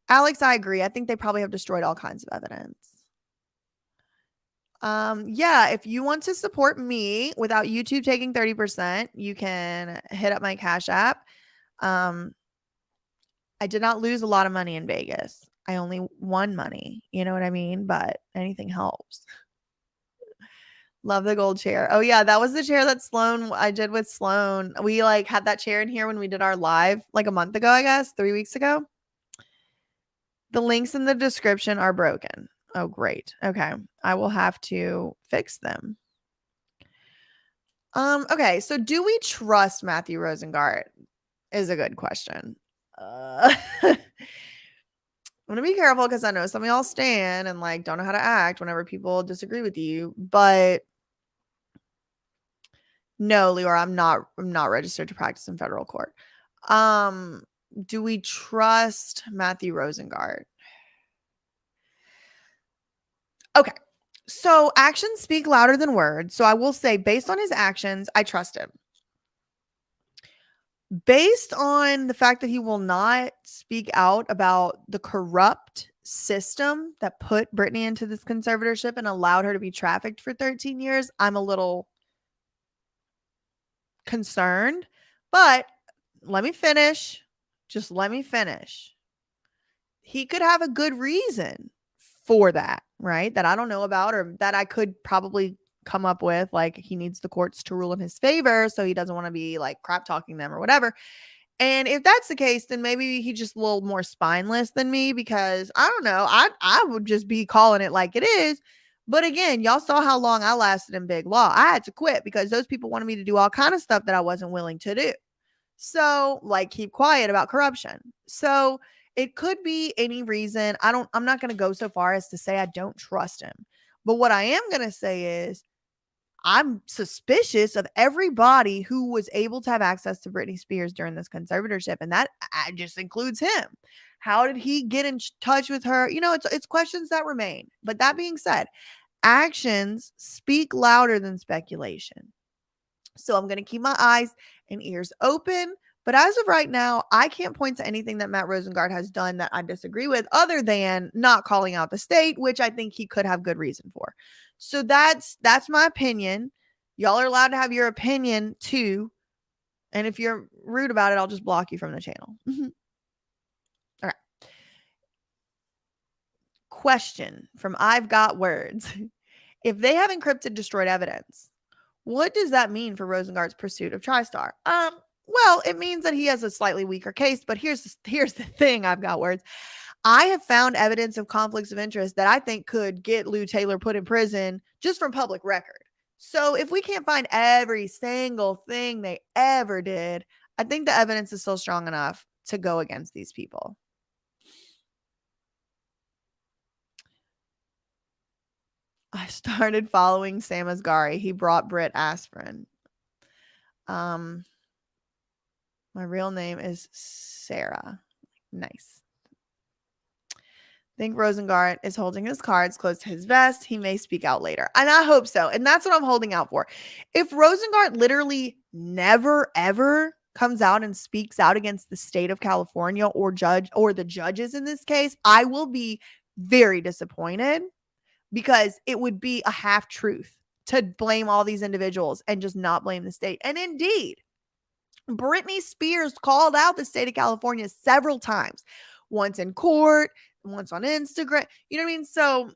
Alex, I agree. I think they probably have destroyed all kinds of evidence. Yeah, if you want to support me without YouTube taking 30%, you can hit up my Cash App. I did not lose a lot of money in Vegas. I only won money. You know what I mean? But anything helps. Love the gold chair. Oh yeah, that was the chair that I did with Sloan. We like had that chair in here when we did our live like a month ago, I guess, 3 weeks ago. The links in the description are broken. Oh, great. Okay. I will have to fix them. Okay. So do we trust Matthew Rosengart is a good question. I'm gonna be careful, because I know some of y'all stand and like don't know how to act whenever people disagree with you. But no, Leora, I'm not registered to practice in federal court. Do we trust Matthew Rosengart? Okay. So actions speak louder than words. So I will say, based on his actions, I trust him. Based on the fact that he will not speak out about the corrupt system that put Britney into this conservatorship and allowed her to be trafficked for 13 years, I'm a little concerned. But let me finish. Just let me finish. He could have a good reason for that, right? That I don't know about, or that I could probably come up with. Like, he needs the courts to rule in his favor, so he doesn't want to be like crap talking them or whatever. And if that's the case, then maybe he's just a little more spineless than me, because I don't know. I would just be calling it like it is. But again, y'all saw how long I lasted in big law. I had to quit because those people wanted me to do all kind of stuff that I wasn't willing to do. So, like, keep quiet about corruption. So, it could be any reason. I'm not going to go so far as to say I don't trust him. But what I am going to say is I'm suspicious of everybody who was able to have access to Britney Spears during this conservatorship, and that just includes him. How did he get in touch with her? It's questions that remain. But that being said, actions speak louder than speculation. So I'm going to keep my eyes and ears open. But as of right now, I can't point to anything that Matt Rosengart has done that I disagree with, other than not calling out the state, which I think he could have good reason for. So that's my opinion. Y'all are allowed to have your opinion too. And if you're rude about it, I'll just block you from the channel. All right. Question from I've Got Words. If they have encrypted destroyed evidence, what does that mean for Rosengart's pursuit of TriStar? Well, it means that he has a slightly weaker case, but here's the thing, I've got words. I have found evidence of conflicts of interest that I think could get Lou Taylor put in prison just from public record. So if we can't find every single thing they ever did, I think the evidence is still strong enough to go against these people. I started following Sam Asghari. He brought Britt aspirin. My real name is Sarah. Nice. Think Rosengart is holding his cards close to his vest. He may speak out later. And I hope so. And that's what I'm holding out for. If Rosengart literally never, ever comes out and speaks out against the state of California or the judges in this case, I will be very disappointed, because it would be a half truth to blame all these individuals and just not blame the state. And indeed, Britney Spears called out the state of California several times, once in court, once on Instagram. You know what I mean? So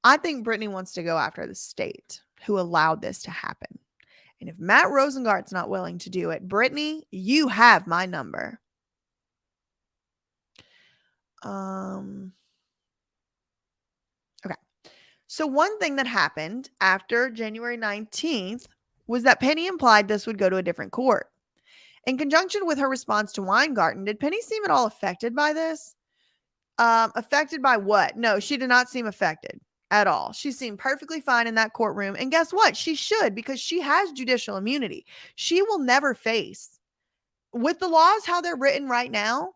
I think Britney wants to go after the state who allowed this to happen. And if Matt Rosengart's not willing to do it, Britney, you have my number. Okay. So one thing that happened after January 19th was that Penny implied this would go to a different court. In conjunction with her response to Weingarten, did Penny seem at all affected by this? Affected by what? No, she did not seem affected at all. She seemed perfectly fine in that courtroom. And guess what? She should, because she has judicial immunity. She will never face, with the laws how they're written right now,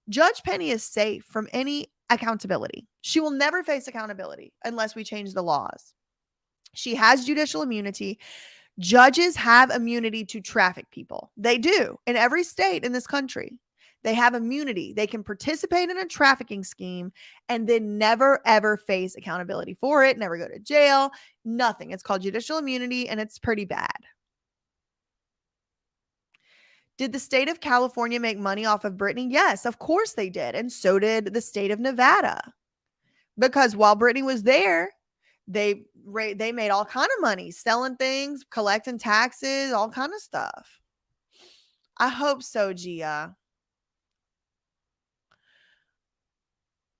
Judge Penny is safe from any accountability. She will never face accountability unless we change the laws. She has judicial immunity. Judges have immunity to traffic people. They do in every state in this country. They have immunity. They can participate in a trafficking scheme and then never, ever face accountability for it, never go to jail, nothing. It's called judicial immunity, and it's pretty bad. Did the state of California make money off of Britney? Yes, of course they did. And so did the state of Nevada. Because while Britney was there, they made all kind of money, selling things, collecting taxes, all kind of stuff. I hope so, Gia.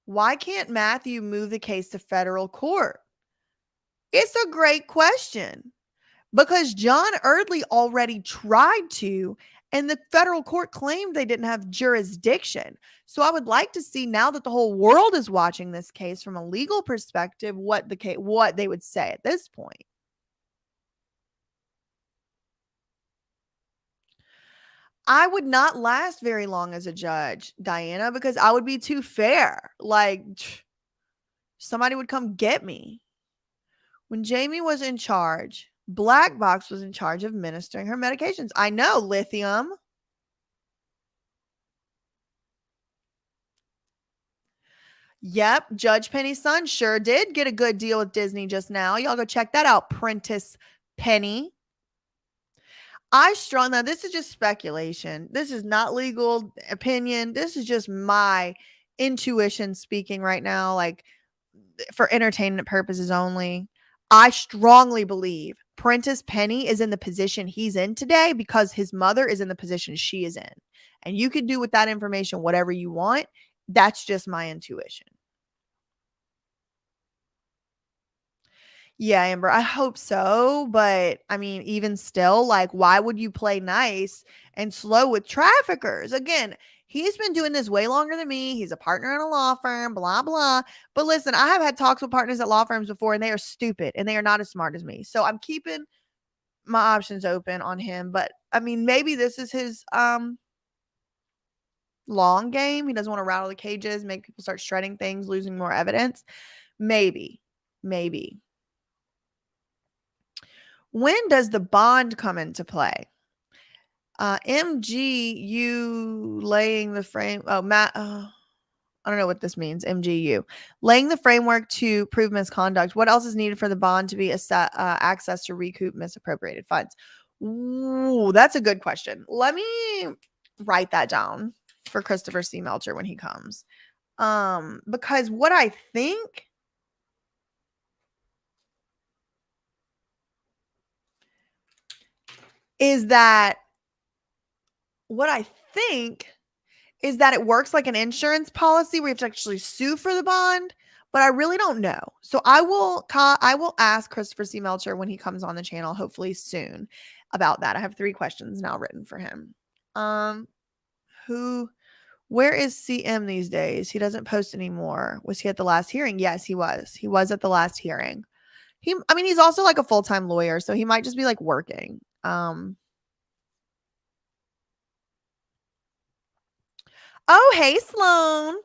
Why can't Matthew move the case to federal court? It's a great question, because John Erdley already tried to, and the federal court claimed they didn't have jurisdiction. So I would like to see, now that the whole world is watching this case from a legal perspective, what they would say at this point. I would not last very long as a judge, Diana, because I would be too fair. Like, somebody would come get me. When Jamie was in charge, Black Box was in charge of administering her medications. I know, Lithium. Yep, Judge Penny's son sure did get a good deal with Disney just now. Y'all go check that out, Prentice Penny. Now this is just speculation. This is not legal opinion. This is just my intuition speaking right now, like for entertainment purposes only. I strongly believe Prentice Penny is in the position he's in today because his mother is in the position she is in. And you can do with that information whatever you want. That's just my intuition. Yeah, Amber, I hope so. But I mean, even still, like, why would you play nice and slow with traffickers? Again, he's been doing this way longer than me. He's a partner in a law firm, blah, blah. But listen, I have had talks with partners at law firms before, and they are stupid and they are not as smart as me. So I'm keeping my options open on him. But I mean, maybe this is his long game. He doesn't want to rattle the cages, make people start shredding things, losing more evidence. Maybe. When does the bond come into play? MGU laying the frame. Oh, Matt. I don't know what this means. MGU laying the framework to prove misconduct. What else is needed for the bond to be access to recoup misappropriated funds? Ooh, that's a good question. Let me write that down for Christopher C. Melcher when he comes. Because what I think is that it works like an insurance policy where you have to actually sue for the bond, but I really don't know. So I will ask Christopher C. Melcher when he comes on the channel, hopefully soon, about that. I have 3 questions now written for him. Where is CM these days? He doesn't post anymore. Was he at the last hearing? Yes, he was. He was at the last hearing. He's also like a full-time lawyer, so he might just be like working. Oh, hey, Sloan.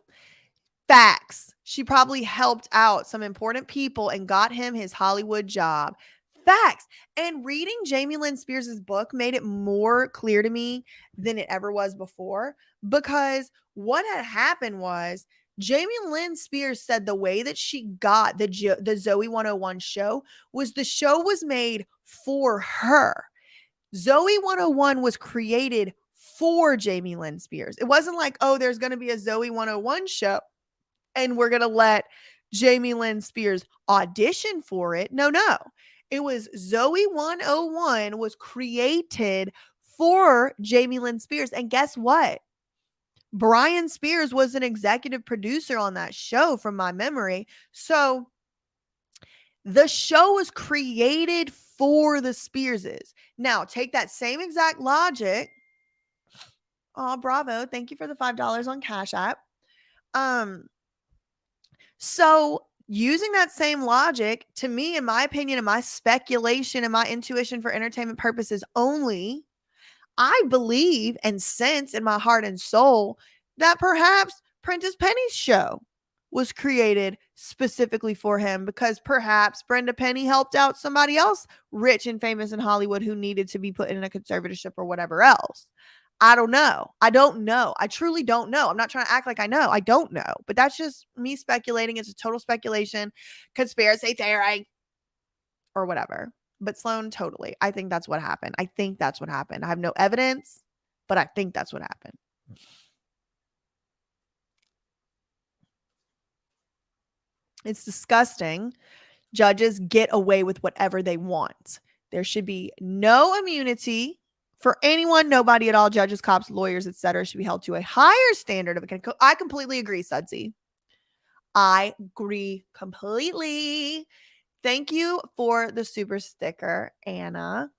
Facts. She probably helped out some important people and got him his Hollywood job. Facts. And reading Jamie Lynn Spears' book made it more clear to me than it ever was before, because what had happened was Jamie Lynn Spears said the way that she got the Zoe 101 show was the show was made for her. Zoe 101 was created for Jamie Lynn Spears. It wasn't like, oh, there's going to be a Zoe 101 show and we're going to let Jamie Lynn Spears audition for it. No. It was Zoe 101 was created for Jamie Lynn Spears. And guess what? Brian Spears was an executive producer on that show from my memory. So the show was created for the Spearses. Now, take that same exact logic. Oh, bravo. Thank you for the $5 on Cash App. So using that same logic, to me, in my opinion, and my speculation and my intuition for entertainment purposes only, I believe and sense in my heart and soul that perhaps Prentice Penny's show was created specifically for him, because perhaps Brenda Penny helped out somebody else rich and famous in Hollywood who needed to be put in a conservatorship or whatever else. I don't know. I truly don't know. I'm not trying to act like I know. I don't know. But that's just me speculating. It's a total speculation, conspiracy theory, or whatever. But Sloan, totally. I think that's what happened. I have no evidence, but I think that's what happened. It's disgusting. Judges get away with whatever they want. There should be no immunity for anyone, nobody at all. Judges, cops, lawyers, etc. should be held to a higher standard of it. I completely agree, Sudsy. I agree completely. Thank you for the super sticker, Anna.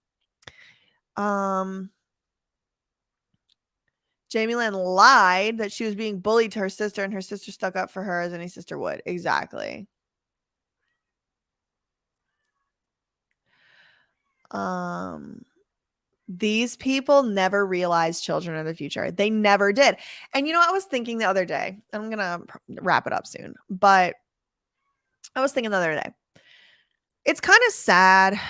Jamie Lynn lied that she was being bullied to her sister, and her sister stuck up for her as any sister would. Exactly. These people never realized children are the future. They never did. And I was thinking the other day, I'm going to wrap it up soon, but I was thinking the other day, it's kind of sad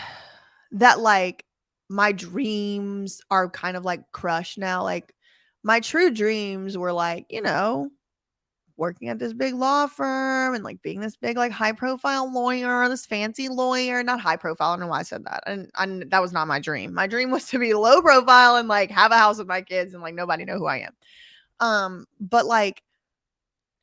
that like my dreams are kind of like crushed now. Like my true dreams were like, working at this big law firm and like being this big like high profile lawyer, this fancy lawyer. Not high profile, I don't know why I said that. And that was not my dream. My dream was to be low profile and like have a house with my kids and like nobody know who I am. But like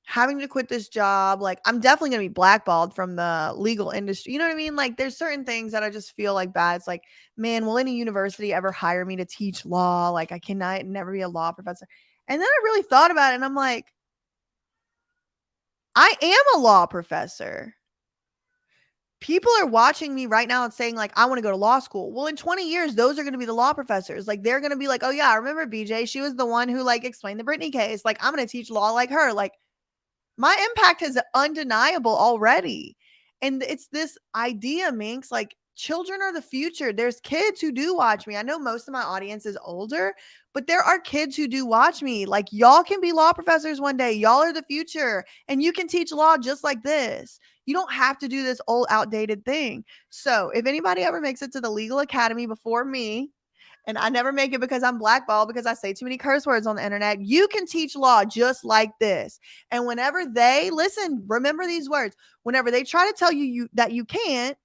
having to quit this job, like I'm definitely going to be blackballed from the legal industry. You know what I mean? Like there's certain things that I just feel like bad. It's like, man, will any university ever hire me to teach law? Like I cannot never be a law professor. And then I really thought about it and I'm like, I am a law professor. People are watching me right now and saying like, I want to go to law school. Well, in 20 years, those are going to be the law professors. Like they're going to be like, oh yeah, I remember BJ. She was the one who like explained the Britney case. Like I'm going to teach law like her. Like my impact is undeniable already. And it's this idea, Minx, like children are the future. There's kids who do watch me. I know most of my audience is older, but there are kids who do watch me. Like y'all can be law professors one day. Y'all are the future and you can teach law just like this. You don't have to do this old outdated thing. So if anybody ever makes it to the legal academy before me, and I never make it because I'm blackballed because I say too many curse words on the internet, you can teach law just like this. And whenever they listen, remember these words. Whenever they try to tell you that you can't,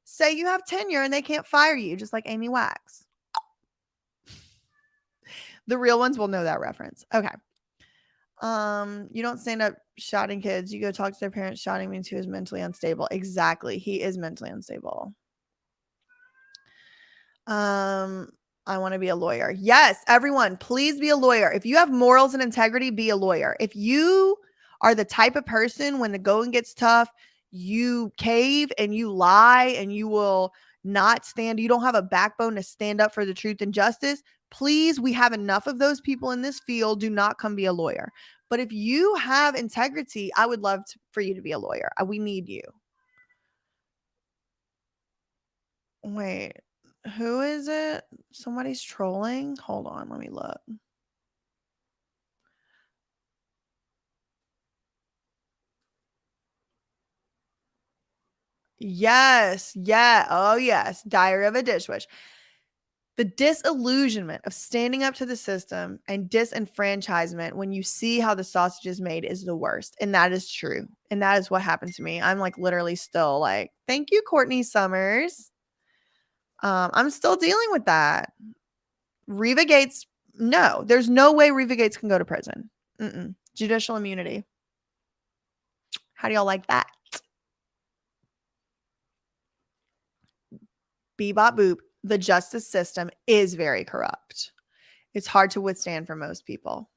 say you have tenure and they can't fire you, just like Amy Wax. The real ones will know that reference. Okay. You don't stand up shouting kids. You go talk to their parents. Shouting means he is mentally unstable. Exactly. He is mentally unstable. I want to be a lawyer. Yes, everyone, please be a lawyer. If you have morals and integrity, be a lawyer. If you are the type of person when the going gets tough, you cave and you lie and you will not stand, you don't have a backbone to stand up for the truth and justice, please, we have enough of those people in this field. Do not come be a lawyer. But if you have integrity, I would love for you to be a lawyer. We need you. Wait. Who is it? Somebody's trolling? Hold on, let me look. Yes. Yeah. Oh, yes. Diary of a Dishwish. The disillusionment of standing up to the system and disenfranchisement when you see how the sausage is made is the worst. And that is true. And that is what happened to me. I'm like literally still like, thank you, Courtney Summers. I'm still dealing with that. Reva Gates, no, there's no way Reva Gates can go to prison. Judicial immunity. How do y'all like that? Bebop boop. The justice system is very corrupt. It's hard to withstand for most people.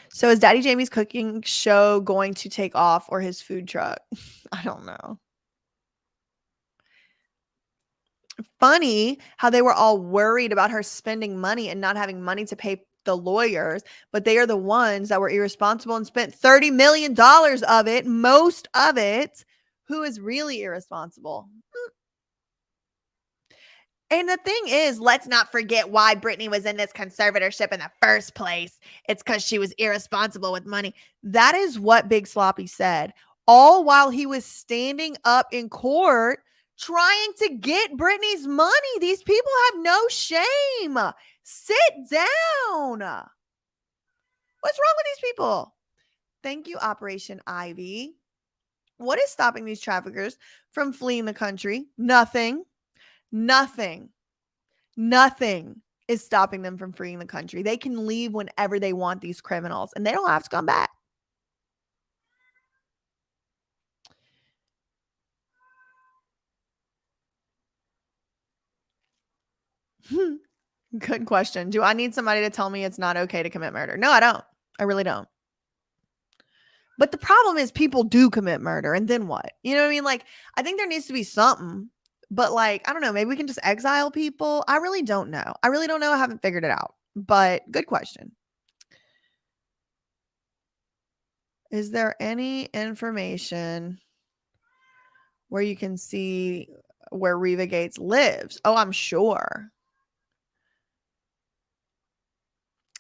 So is Daddy Jamie's cooking show going to take off or his food truck? I don't know. Funny how they were all worried about her spending money and not having money to pay the lawyers, but they are the ones that were irresponsible and spent $30 million of it, most of it. Who is really irresponsible? And the thing is, let's not forget why Britney was in this conservatorship in the first place. It's because she was irresponsible with money. That is what Big Sloppy said, all while he was standing up in court trying to get Britney's money. These people have no shame. Sit down. What's wrong with these people? Thank you, Operation Ivy. What is stopping these traffickers from fleeing the country? Nothing. Nothing is stopping them from freeing the country. They can leave whenever they want, these criminals, and they don't have to come back. Good question. Do I need somebody to tell me it's not okay to commit murder? No, I don't. I really don't. But the problem is people do commit murder, and then what? You know what I mean? Like, I think there needs to be something, but like, I don't know, maybe we can just exile people. I really don't know. I haven't figured it out, but good question. Is there any information where you can see where Reva Gates lives? Oh, I'm sure.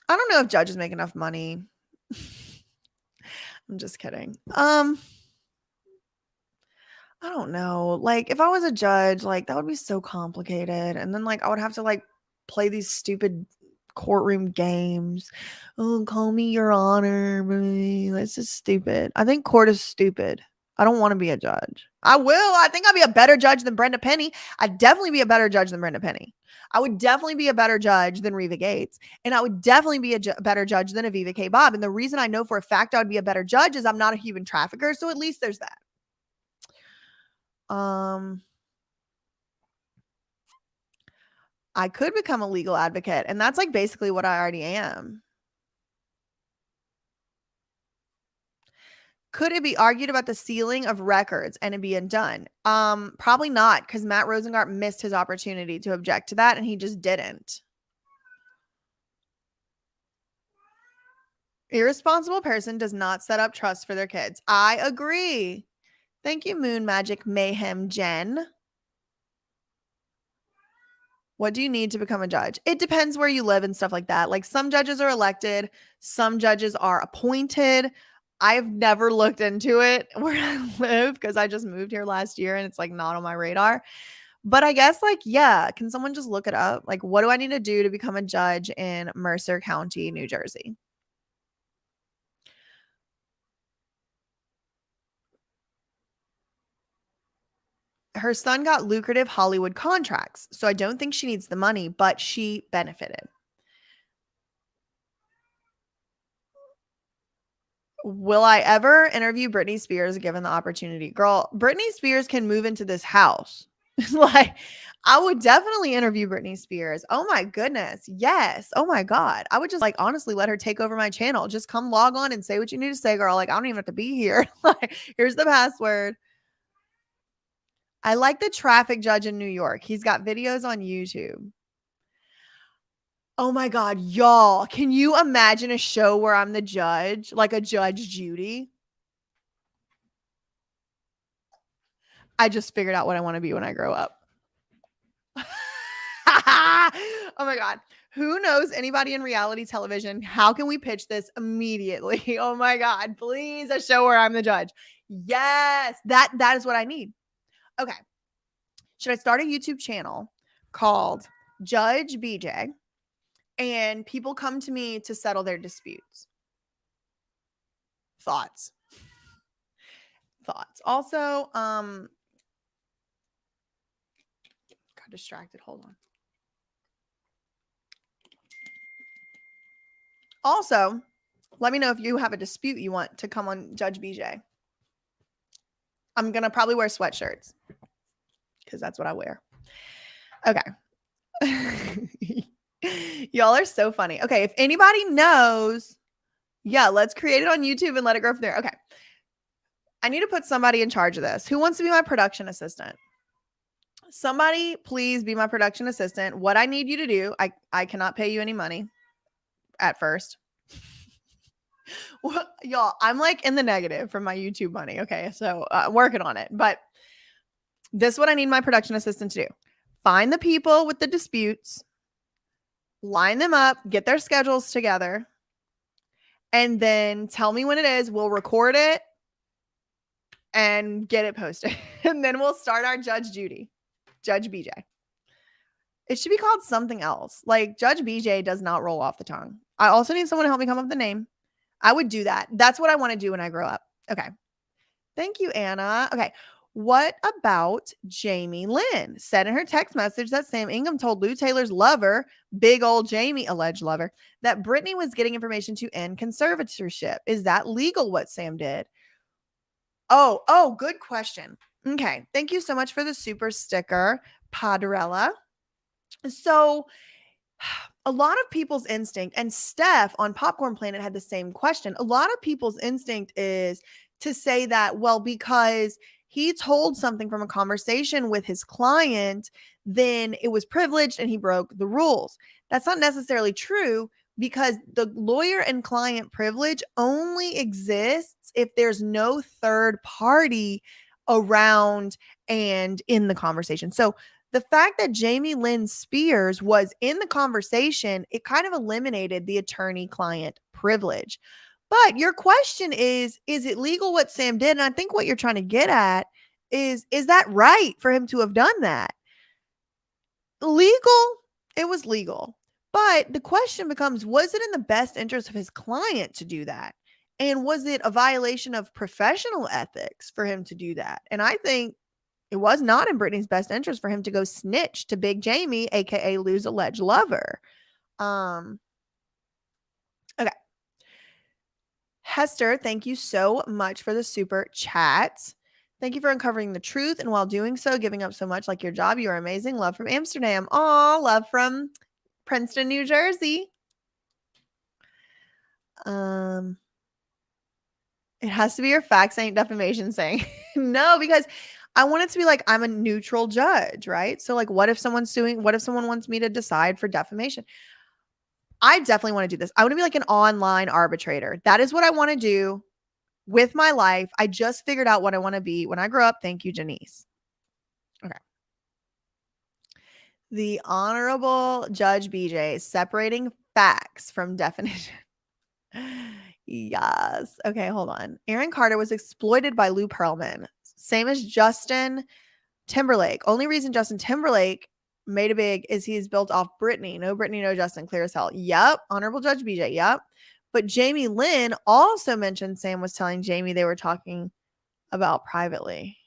I don't know if judges make enough money. I'm just kidding. I don't know. Like, if I was a judge, like, that would be so complicated. And then, like, I would have to, like, play these stupid courtroom games. Oh, call me your honor. That's just stupid. I think court is stupid. I don't want to be a judge. I will. I think I'd be a better judge than Brenda Penny. I'd definitely be a better judge than Brenda Penny. I would definitely be a better judge than Reva Gates. And I would definitely be a better judge than Aviva K. Bob. And the reason I know for a fact I would be a better judge is I'm not a human trafficker. So at least there's that. I could become a legal advocate, and that's like basically what I already am. Could it be argued about the sealing of records and it be undone? Probably not, because Matt Rosengart missed his opportunity to object to that, and he just didn't. Irresponsible person does not set up trust for their kids. I agree. Thank you, Moon Magic Mayhem Jen. What do you need to become a judge? It depends where you live and stuff like that. Like, some judges are elected, some judges are appointed. I've never looked into it where I live because I just moved here last year and it's like not on my radar. But I guess, like, yeah, can someone just look it up? Like, what do I need to do to become a judge in Mercer County, New Jersey? Her son got lucrative Hollywood contracts, so I don't think she needs the money, but she benefited. Will I ever interview Britney Spears given the opportunity? Girl, Britney Spears can move into this house. Like, I would definitely interview Britney Spears. Oh my goodness. Yes. Oh my God. I would just, like, honestly let her take over my channel. Just come log on and say what you need to say, girl. Like, I don't even have to be here. Like, here's the password. I like the traffic judge in New York. He's got videos on YouTube. Oh my God, y'all. Can you imagine a show where I'm the judge, like a Judge Judy? I just figured out what I want to be when I grow up. Oh my God. Who knows anybody in reality television? How can we pitch this immediately? Oh my God. Please, a show where I'm the judge. Yes, that is what I need. Okay. Should I start a YouTube channel called Judge BJ and people come to me to settle their disputes? Thoughts. Also, got distracted. Hold on. Also, let me know if you have a dispute you want to come on Judge BJ. I'm going to probably wear sweatshirts because that's what I wear. Okay. Y'all are so funny. Okay. If anybody knows, yeah, let's create it on YouTube and let it grow from there. Okay. I need to put somebody in charge of this. Who wants to be my production assistant? Somebody please be my production assistant. What I need you to do, I cannot pay you any money at first. Well, y'all, I'm like in the negative from my YouTube money. Okay. So working on it. But this is what I need my production assistant to do. Find the people with the disputes, line them up, get their schedules together, and then tell me when it is. We'll record it and get it posted. And then we'll start our Judge Judy, Judge BJ. It should be called something else. Like, Judge BJ does not roll off the tongue. I also need someone to help me come up with the name. I would do that. That's what I want to do when I grow up. Okay. Thank you, Anna. Okay. What about Jamie Lynn? Said in her text message that Sam Ingham told Lou Taylor's lover, big old Jamie, alleged lover, that Britney was getting information to end conservatorship. Is that legal what Sam did? Oh, good question. Okay. Thank you so much for the super sticker, Padrella. So a lot of people's instinct, and Steph on Popcorn Planet had the same question. A lot of people's instinct is to say that, well, because he told something from a conversation with his client, then it was privileged and he broke the rules. That's not necessarily true, because the lawyer and client privilege only exists if there's no third party around and in the conversation. So the fact that Jamie Lynn Spears was in the conversation, it kind of eliminated the attorney-client privilege. But your question is it legal what Sam did? And I think what you're trying to get at is that right for him to have done that? Legal? It was legal. But the question becomes, was it in the best interest of his client to do that? And was it a violation of professional ethics for him to do that? And I think it was not in Brittany's best interest for him to go snitch to Big Jamie, aka Lou's alleged lover. Okay. Hester, thank you so much for the super chat. Thank you for uncovering the truth and while doing so, giving up so much like your job. You are amazing. Love from Amsterdam. Aw, love from Princeton, New Jersey. It has to be your facts ain't defamation saying. No, because I want it to be like I'm a neutral judge, right? So like what if someone's suing? What if someone wants me to decide for defamation? I definitely want to do this. I want to be like an online arbitrator. That is what I want to do with my life. I just figured out what I want to be when I grow up. Thank you, Janice. Okay. The Honorable Judge BJ separating facts from definition. Yes. Okay, hold on. Aaron Carter was exploited by Lou Pearlman. Same as Justin Timberlake. Only reason Justin Timberlake made it big is he's built off Britney. No Britney, no Justin. Clear as hell. Yep. Honorable Judge BJ. Yep. But Jamie Lynn also mentioned Sam was telling Jamie they were talking about privately.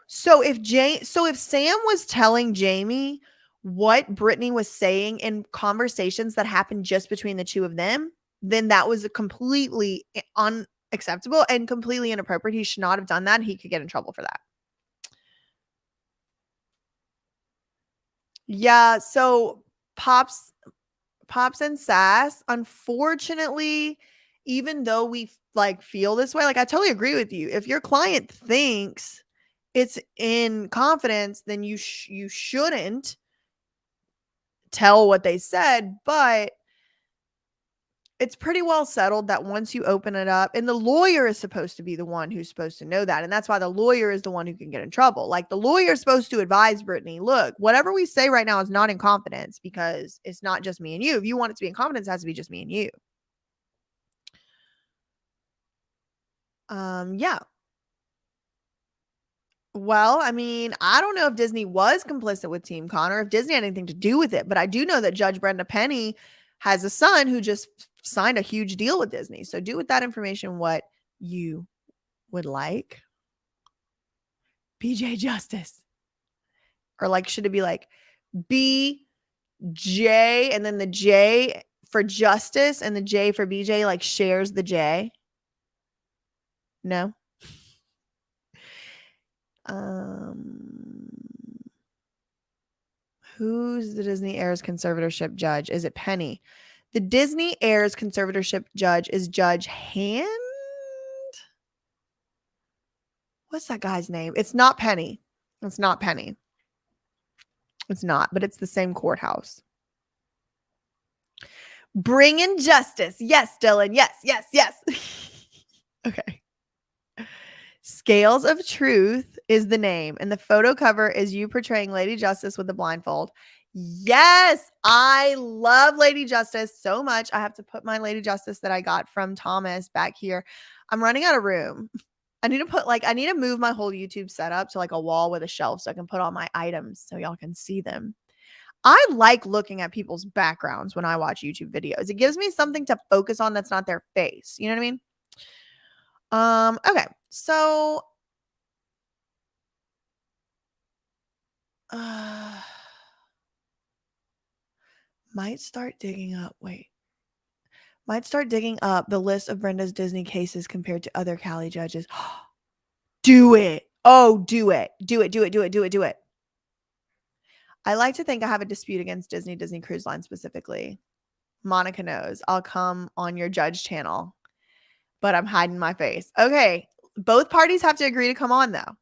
So if Sam was telling Jamie what Brittany was saying in conversations that happened just between the two of them, then that was a completely unacceptable and completely inappropriate. He should not have done that. He could get in trouble for that. Yeah, so Pops and Sass, unfortunately, even though we like feel this way, like I totally agree with you. If your client thinks it's in confidence, then you shouldn't tell what they said, but it's pretty well settled that once you open it up, and the lawyer is supposed to be the one who's supposed to know that. And that's why the lawyer is the one who can get in trouble. Like the lawyer is supposed to advise Brittany, look, whatever we say right now is not in confidence because it's not just me and you. If you want it to be in confidence, it has to be just me and you. Yeah. Well, I mean, I don't know if Disney was complicit with Team Connor, if Disney had anything to do with it, but I do know that Judge Brenda Penny has a son who just signed a huge deal with Disney. So do with that information what you would like. BJ Justice. Or like, should it be like BJ and then the J for Justice and the J for BJ like shares the J? No. Who's the Disney Heirs Conservatorship judge? Is it Penny? The Disney Heirs Conservatorship judge is Judge Hand. What's that guy's name? It's not Penny. It's not Penny. It's not, but it's the same courthouse. Bring in justice. Yes, Dylan. Yes, yes, yes. Okay. Scales of Truth is the name, and the photo cover is you portraying Lady Justice with the blindfold. Yes, I love Lady Justice so much. I have to put my Lady Justice that I got from Thomas back here. I'm running out of room. I need to move my whole YouTube setup to like a wall with a shelf so I can put all my items so y'all can see them. I like looking at people's backgrounds when I watch YouTube videos. It gives me something to focus on that's not their face. You know what I mean? Okay. So might start digging up the list of Brenda's Disney cases compared to other Cali judges. Do it. Oh, do it. Do it. Do it. Do it. Do it. Do it. I like to think I have a dispute against Disney Cruise Line specifically. Monica knows. I'll come on your judge channel, but I'm hiding my face. Okay. Both parties have to agree to come on though.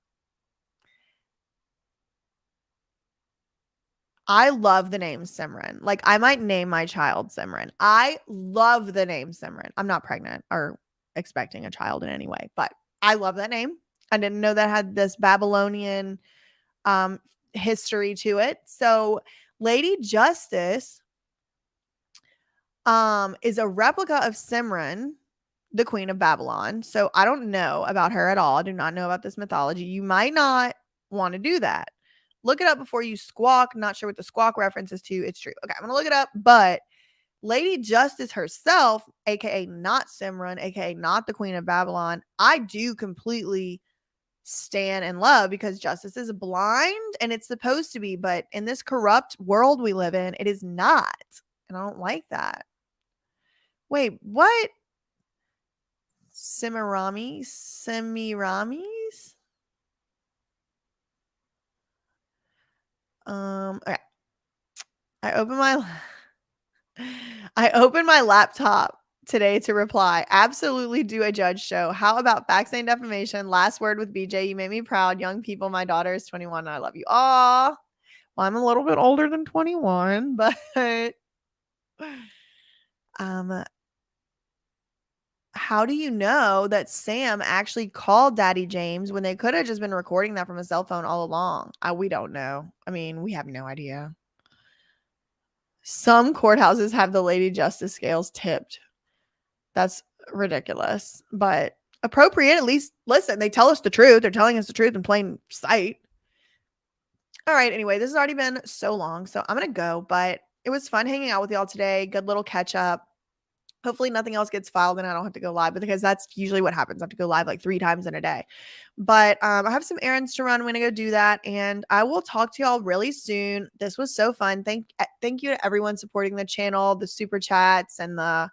I love the name Simran. Like I might name my child Simran. I love the name Simran. I'm not pregnant or expecting a child in any way, but I love that name. I didn't know that had this Babylonian history to it. So Lady Justice is a replica of Simran the Queen of Babylon. So I don't know about her at all. I do not know about this mythology. You might not want to do that. Look it up before you squawk. Not sure what the squawk reference is to. It's true. Okay, I'm going to look it up. But Lady Justice herself, aka not Simran, aka not the Queen of Babylon, I do completely stand and love because justice is blind and it's supposed to be, but in this corrupt world we live in, it is not. And I don't like that. Wait, what? Semiramis? Okay. I opened my laptop today to reply. Absolutely do a judge show. How about facts and defamation? Last word with BJ. You made me proud. Young people, my daughter is 21 and I love you. Aw. Well, I'm a little bit older than 21, but how do you know that Sam actually called Daddy James when they could have just been recording that from a cell phone all along? We don't know. I mean, we have no idea. Some courthouses have the Lady Justice scales tipped. That's ridiculous, but appropriate. At least, listen, they tell us the truth. They're telling us the truth in plain sight. All right. Anyway, this has already been so long, so I'm going to go, but it was fun hanging out with y'all today. Good little catch up. Hopefully nothing else gets filed and I don't have to go live because that's usually what happens. I have to go live like 3 times in a day. But I have some errands to run. I'm going to go do that. And I will talk to y'all really soon. This was so fun. Thank you to everyone supporting the channel, the super chats and the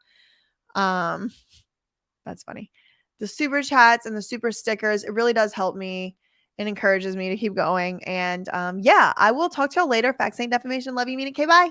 that's funny. The super chats and the super stickers. It really does help me and encourages me to keep going. And yeah, I will talk to y'all later. Facts ain't defamation. Love you, mean it. Okay, bye.